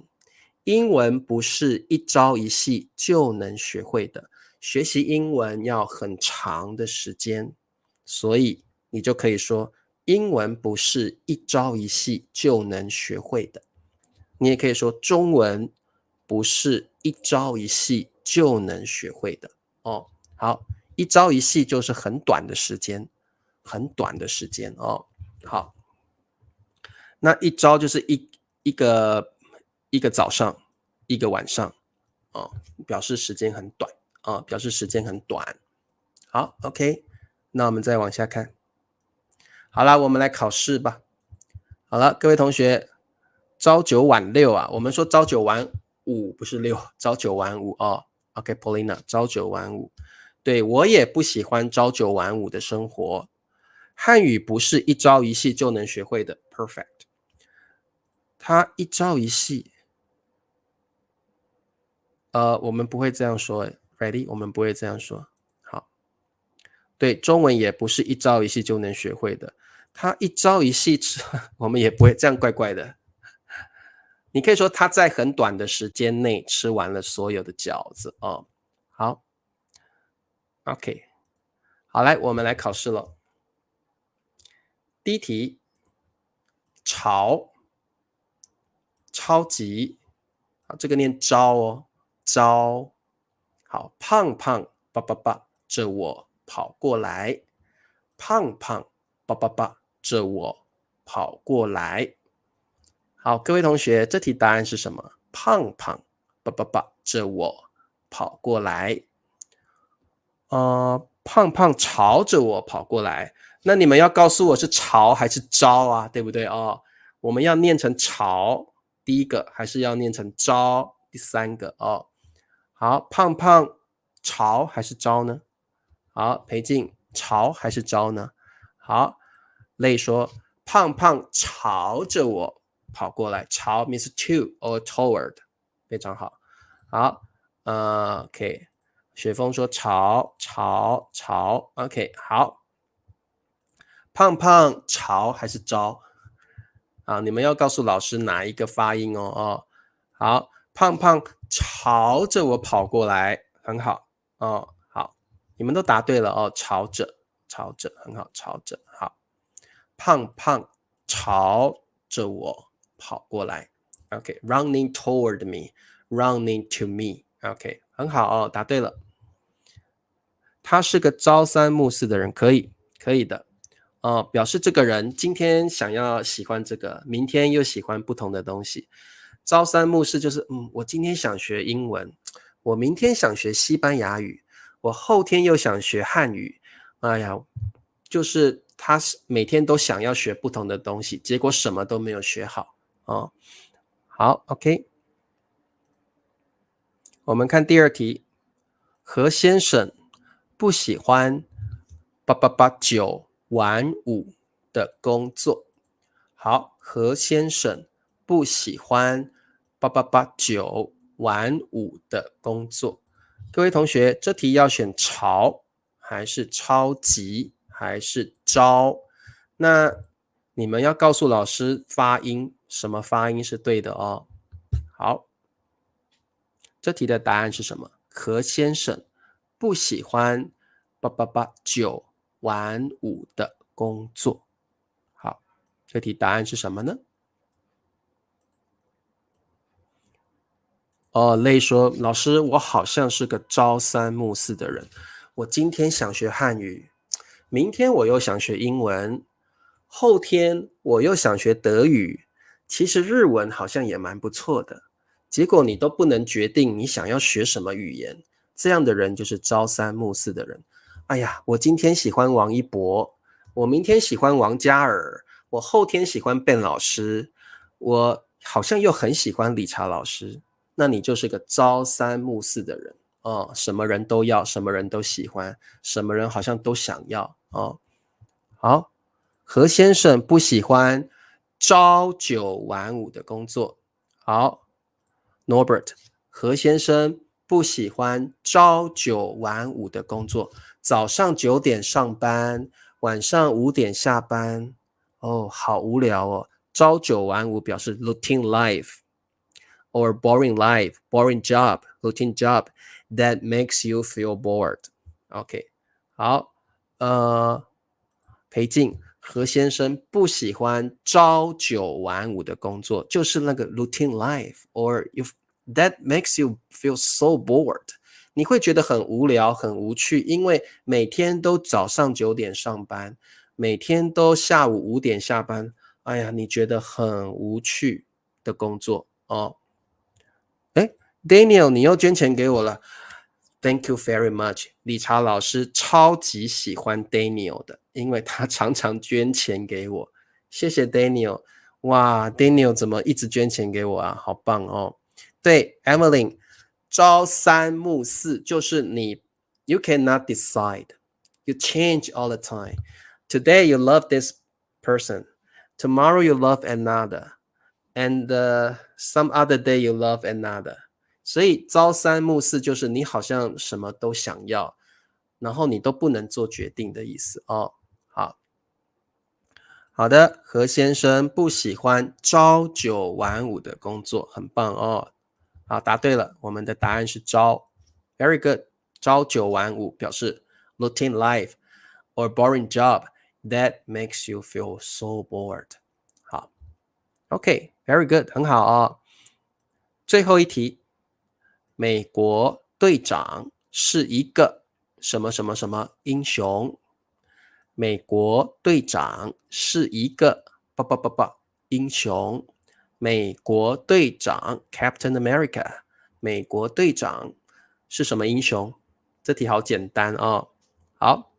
英文不是一朝一夕就能学会的，学习英文要很长的时间，所以你就可以说，英文不是一朝一夕就能学会的。你也可以说，中文不是一朝一夕就能学会的。哦，好，一朝一夕就是很短的时间，很短的时间哦。好，那一朝就是一个早上，一个晚上，哦，表示时间很短，哦，表示时间很短。好 ，OK， 那我们再往下看。好了，我们来考试吧。好了，各位同学，朝九晚六啊，我们说朝九晚五不是六，朝九晚五哦。OK，Paulina，朝九晚五。对，我也不喜欢朝九晚五的生活。汉语不是一朝一夕就能学会的 ，perfect。它一朝一夕，我们不会这样说，ready？ 我们不会这样说。好，对，中文也不是一朝一夕就能学会的。它一朝一夕吃，我们也不会这样怪怪的。你可以说他在很短的时间内吃完了所有的饺子哦。好 ，OK， 好，来，我们来考试了。第一题，潮，超级，好，这个念招哦，招。好，胖胖叭叭叭，着我跑过来，胖胖叭叭叭，着我跑过来。好，各位同学，这题答案是什么？胖胖叭叭叭，着我跑过来。胖胖朝着我跑过来，那你们要告诉我是朝还是招啊，对不对哦？我们要念成朝，第一个还是要念成招，第三个哦。好，胖胖朝还是招呢？好，裴静朝还是招呢？好，类说胖胖朝着我跑过来，朝 means to or toward， 非常好。好，OK。雪峰说潮潮潮 OK 好，胖胖潮还是招啊？你们要告诉老师哪一个发音哦。好，胖胖朝着我跑过来，很好哦。好，你们都答对了哦，朝着很好，朝着好。胖胖朝着我跑过来 OK running toward me running to me OK 很好哦，答对了。他是个朝三暮四的人，可以的，表示这个人今天想要喜欢这个，明天又喜欢不同的东西。朝三暮四就是，我今天想学英文，我明天想学西班牙语，我后天又想学汉语，哎呀，就是他每天都想要学不同的东西，结果什么都没有学好哦。好 ，OK， 我们看第二题，何先生不喜欢9晚5的工作。好，何先生不喜欢9晚5的工作。各位同学，这题要选潮还是超级还是招？那你们要告诉老师发音，什么发音是对的哦。好，这题的答案是什么？何先生不喜欢9晚5的工作。好，这题答案是什么呢？类说，老师，我好像是个朝三暮四的人。我今天想学汉语，明天我又想学英文，后天我又想学德语，其实日文好像也蛮不错的，结果你都不能决定你想要学什么语言，这样的人就是朝三暮四的人。哎呀，我今天喜欢王一博，我明天喜欢王嘉尔，我后天喜欢 Ben 老师，我好像又很喜欢理查老师，那你就是个朝三暮四的人哦，什么人都要，什么人都喜欢，什么人好像都想要哦。好，何先生不喜欢朝九晚五的工作。好，Norbert，何先生不喜欢朝九晚五的工作，早上9点上班，晚上5点下班。哦，好无聊哦。朝九晚五表示 routine life or boring life, boring job, routine job that makes you feel bored. OK，好，裴静，何先生不喜欢朝九晚五的工作，就是那个 routine life or if that makes you feel so bored， 你会觉得很无聊很无趣，因为每天都早上9点上班，每天都下午5点下班，哎呀，你觉得很无趣的工作哦。哎，Daniel，你又捐钱给我了，Thank you very much。理查老师超级喜欢 Daniel 的，因为他常常捐钱给我，谢谢 Daniel。哇，Daniel 怎么一直捐钱给我啊？好棒哦！对，Evelyn，朝三暮四就是你 ，you cannot decide，you change all the time。Today you love this person, tomorrow you love another。And some other day you love another， 所以朝三暮四就是你好像什么都想要，然后你都不能做决定的意思哦。好的，何先生不喜欢朝九晚五的工作，很棒哦。好，答对了，我们的答案是朝 ，very good。朝九晚五表示 routine life or boring job that makes you feel so bored。好。OK，very good，很好哦。最后一题，美国队长是一个什么什么什么英雄？美国队长是一个英雄。美国队长 Captain America， 美国队长是什么英雄？这题好简单哦。好，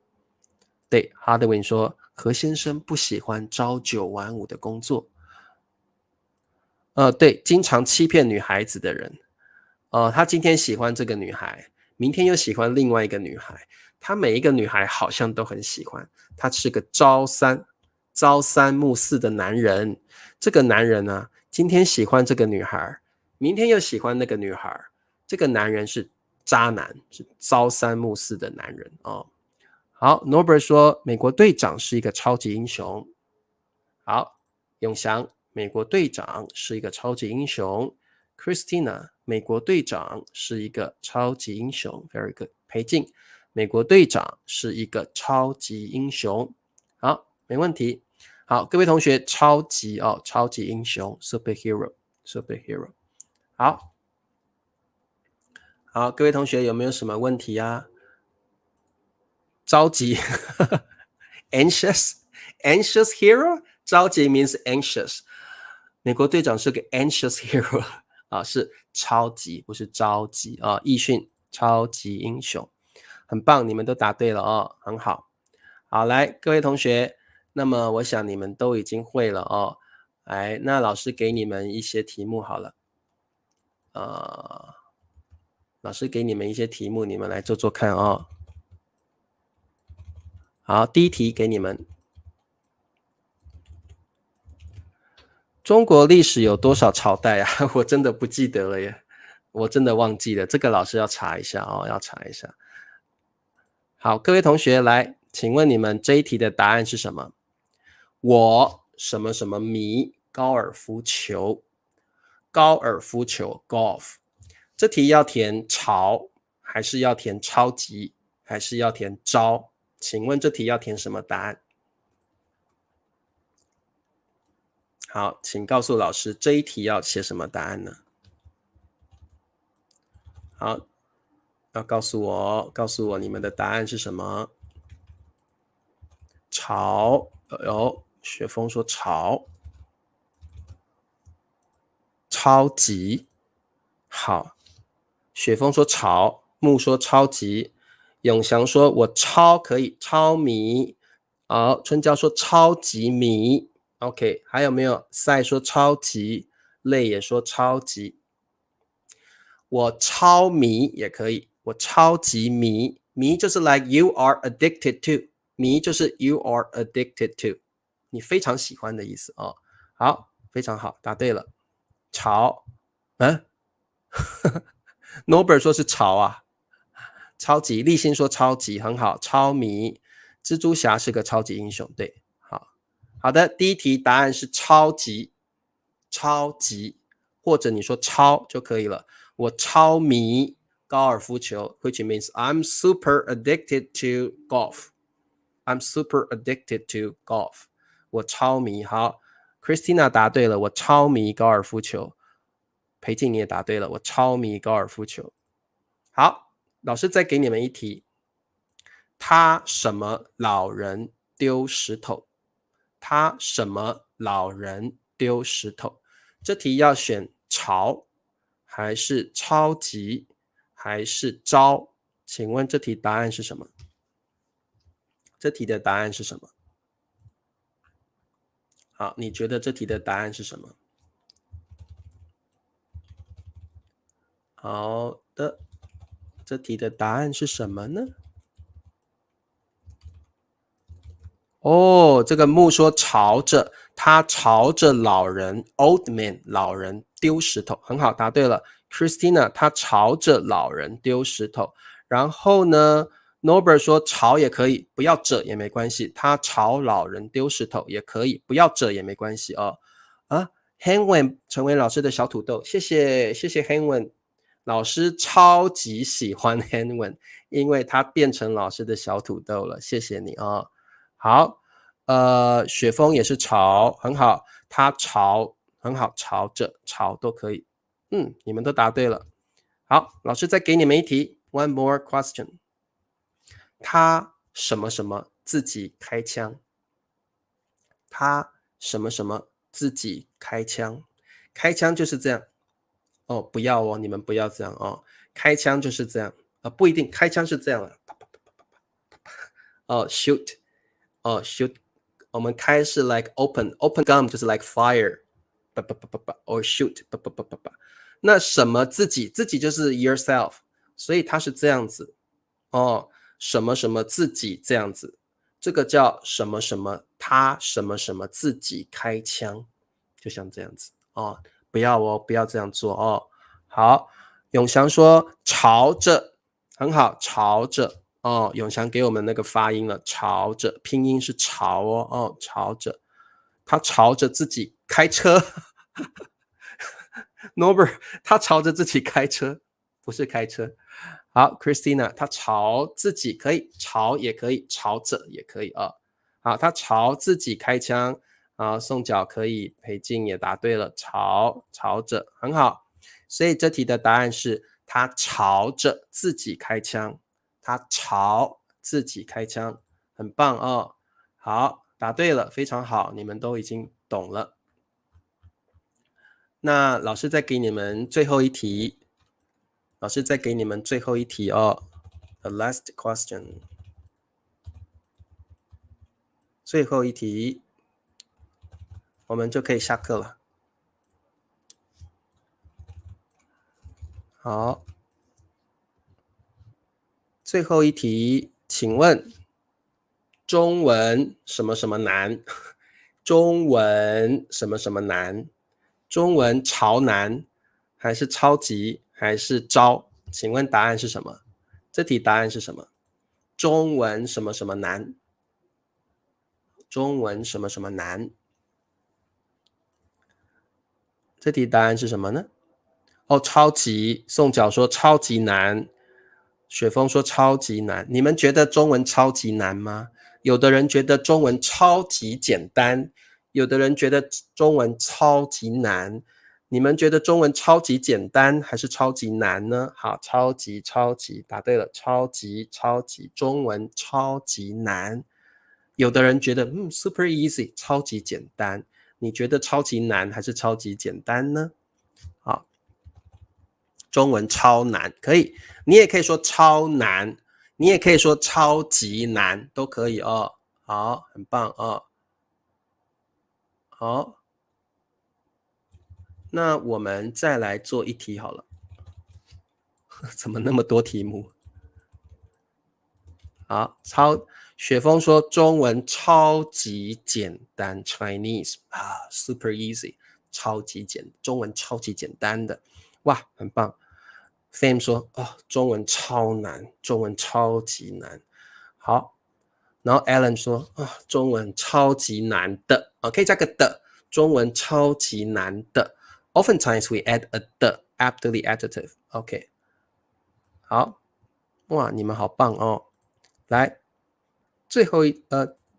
对 Hardwin 说，何先生不喜欢朝九晚五的工作。对，经常欺骗女孩子的人，他今天喜欢这个女孩，明天又喜欢另外一个女孩，他每一个女孩好像都很喜欢，他是个朝三暮四的男人。这个男人呢，今天喜欢这个女孩，明天又喜欢那个女孩，这个男人是渣男，是朝三暮四的男人哦。好 ，Norbert 说美国队长是一个超级英雄。好，永祥，美国队长是一个超级英雄。Christina， 美国队长是一个超级英雄。Very good。裴静，美国队长是一个超级英雄。好，没问题。好，各位同学，超级哦，超级英雄 ，superhero。好，好，各位同学有没有什么问题啊？着急，anxious hero， 着急 means anxious。美国队长是个 anxious hero 啊，是超级，不是着急啊。易训超级英雄，很棒，你们都答对了哦，很好。好，来，各位同学，那么我想你们都已经会了哦。来，那老师给你们一些题目好了。老师给你们一些题目，你们来做做看哦。好，第一题给你们。中国历史有多少朝代啊？我真的不记得了耶，我真的忘记了，这个老师要查一下哦，要查一下。好，各位同学来，请问你们这一题的答案是什么？我什么什么迷高尔夫球，高尔夫球 golf， 这题要填朝还是要填超级还是要填招？请问这题要填什么答案？好，请告诉老师这一题要写什么答案呢？好，要告诉我你们的答案是什么？朝，雪峰说朝。超级。好，雪峰说潮，木说超级，永祥说我超可以，超迷。好，春娇说超级迷。OK， 还有没有？赛说超级，累也说超级。我超迷也可以，我超级迷，迷就是 like you are addicted to， 迷就是 you are addicted to， 你非常喜欢的意思哦。好，非常好，答对了。潮，Norbert 说是潮啊，超级，立新说超级，很好，超迷，蜘蛛侠是个超级英雄，对，好，好的，第一题答案是超级，超级，或者你说超就可以了。我超迷高尔夫球 ，which means I'm super addicted to golf. I'm super addicted to golf. 我超迷。好 ，Christina 答对了，我超迷高尔夫球。裴静你也答对了，我超迷高尔夫球。好，老师再给你们一题，他什么老人丢石头？他什么老人丢石头？这题要选潮还是超级还是招？请问这题答案是什么？这题的答案是什么？好，你觉得这题的答案是什么？好的，这题的答案是什么呢？哦，这个木说朝着，他朝着老人 old man 老人丢石头，很好，答对了。Christina 他朝着老人丢石头，然后呢 Norbert 说朝也可以，不要着也没关系，他朝老人丢石头也可以，不要着也没关系哦。啊 Henwen 成为老师的小土豆，谢谢 Henwen， 老师超级喜欢 Henwen， 因为他变成老师的小土豆了，谢谢你哦。好，雪峰也是朝，很好，他朝，很好，朝着，朝都可以。你们都答对了。好，老师再给你们一题 ，one more question。他什么什么自己开枪？他什么什么自己开枪？开枪就是这样。哦，不要哦，你们不要这样哦。开枪就是这样，不一定，开枪是这样的。哦，shoot， 哦，shoot。我们开是 like open gun 就是 like fire， or shoot， 那什么自己就是 yourself， 所以它是这样子哦，什么什么自己这样子，这个叫什么什么他什么什么自己开枪，就像这样子哦，不要哦，不要这样做哦。好，永祥说朝着，很好，朝着。哦，永祥给我们那个发音了，朝着，拼音是朝哦，哦，朝着，他朝着自己开车，Norbert 他朝着自己开车，不是开车。好 ，Christina 他朝自己可以，朝也可以，朝着也可以啊。好，他朝自己开枪啊，宋角可以，裴静也答对了，朝着很好，所以这题的答案是他朝着自己开枪。他朝自己开枪，很棒哦。好，答对了，非常好，你们都已经懂了。那老师再给你们最后一题，老师再给你们最后一题哦。The last question， 最后一题，我们就可以下课了。好，最后一题，请问中文什么什么难？中文什么什么难？中文潮难还是超级还是招？请问答案是什么？这题答案是什么？中文什么什么难？中文什么什么难？这题答案是什么呢？哦，超级。宋角说超级难，雪峰说超级难。你们觉得中文超级难吗？有的人觉得中文超级简单，有的人觉得中文超级难。你们觉得中文超级简单还是超级难呢？好，超级，答对了，超级，中文超级难。有的人觉得super easy， 超级简单。你觉得超级难还是超级简单呢？中文超难，可以，你也可以说超难，你也可以说超级难，都可以哦。好，很棒哦。好，那我们再来做一题好了。怎么那么多题目？好，雪峰说中文超级简单 ，Chinese 啊，super easy， 中文超级简单的，哇，很棒。Fame 说中文超难，中文超级难。好，然后 Alan 说中文超级难的，可以加个的，中文超级难的。Oftentimes we add a 的 after the adjective。OK， 好，哇，你们好棒哦。来，最后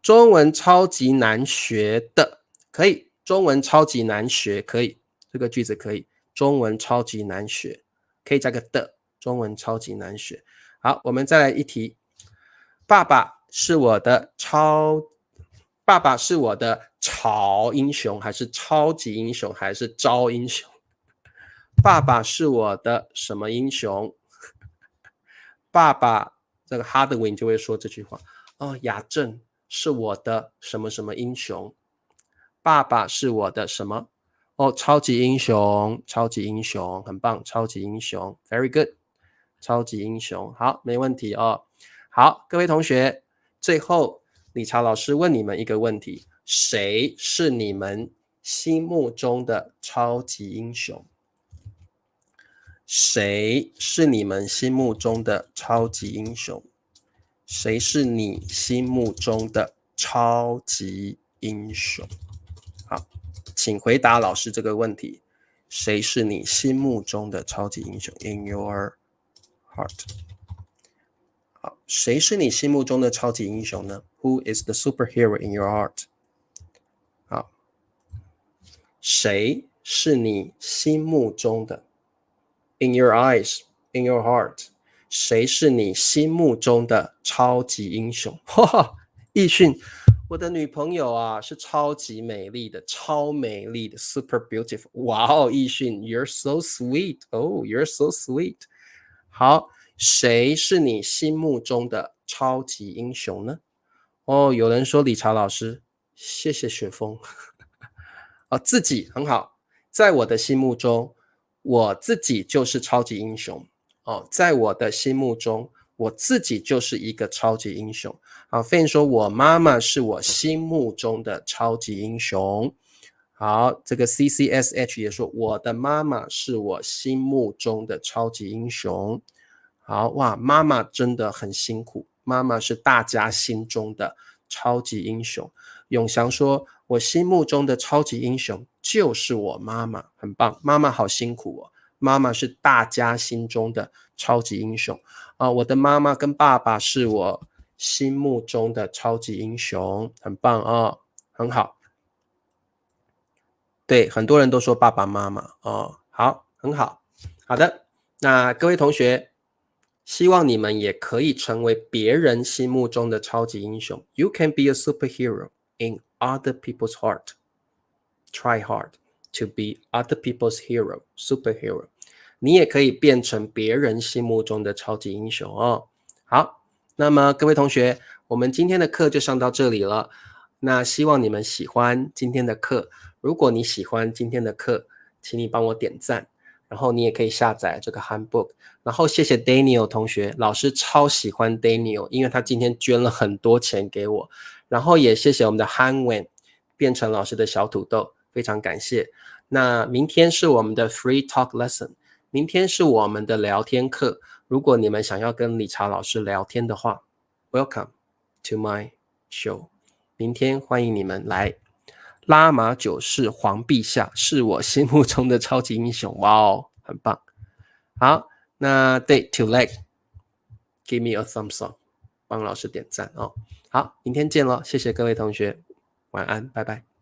中文超级难学的，可以，中文超级难学，可以，这个句子可以，中文超级难学，可以加个的，中文超级难学。好，我们再来一题，爸爸是我的超英雄，还是超级英雄，还是招英雄？爸爸是我的什么英雄？爸爸，这个 Hardwin 就会说这句话雅正是我的什么什么英雄，爸爸是我的什么超级英雄，超级英雄，很棒，超级英雄 ，very good， 超级英雄，好，没问题哦。好，各位同学，最后理查老师问你们一个问题，谁是你们心目中的超级英雄？谁是你们心目中的超级英雄？谁是你心目中的超级英雄？好，请回答老师这个问题。谁是你心目中的超级英雄 ？In your heart。好，谁是你心目中的超级英雄呢 ？Who is the superhero in your heart？ 好，谁是你心目中的 ？In your eyes, in your heart。谁是你心目中的超级英雄？奕迅，我的女朋友啊是超级美丽的，超美丽的 ，super beautiful。哇哦，奕迅 ，You're so sweet. Oh, you're so sweet. 好，谁是你心目中的超级英雄呢？有人说理查老师，谢谢雪峰。自己很好，在我的心目中，我自己就是超级英雄。在我的心目中，我自己就是一个超级英雄。Fan 说我妈妈是我心目中的超级英雄。好，这个 CCSH 也说我的妈妈是我心目中的超级英雄。好，哇，妈妈真的很辛苦，妈妈是大家心中的超级英雄。永祥说我心目中的超级英雄就是我妈妈，很棒，妈妈好辛苦哦，妈妈是大家心中的超级英雄我的妈妈跟爸爸是我心目中的超级英雄，很棒很好。对，很多人都说爸爸妈妈好，很好。好的，那各位同学，希望你们也可以成为别人心目中的超级英雄。You can be a superhero in other people's heart. Try hard to be other people's hero, superhero. 你也可以变成别人心目中的超级英雄好，那么各位同学，我们今天的课就上到这里了。那希望你们喜欢今天的课。如果你喜欢今天的课，请你帮我点赞。然后你也可以下载这个 handbook。然后谢谢 Daniel 同学，老师超喜欢 Daniel， 因为他今天捐了很多钱给我。然后也谢谢我们的 Hanwen 变成老师的小土豆，非常感谢。那明天是我们的 free talk lesson。明天是我们的聊天课，如果你们想要跟理查老师聊天的话 ，Welcome to my show。明天欢迎你们来。拉玛九世皇陛下是我心目中的超级英雄，哇哦，很棒。好，那对 to like，give me a thumbs up， 帮老师点赞好，明天见咯，谢谢各位同学，晚安，拜拜。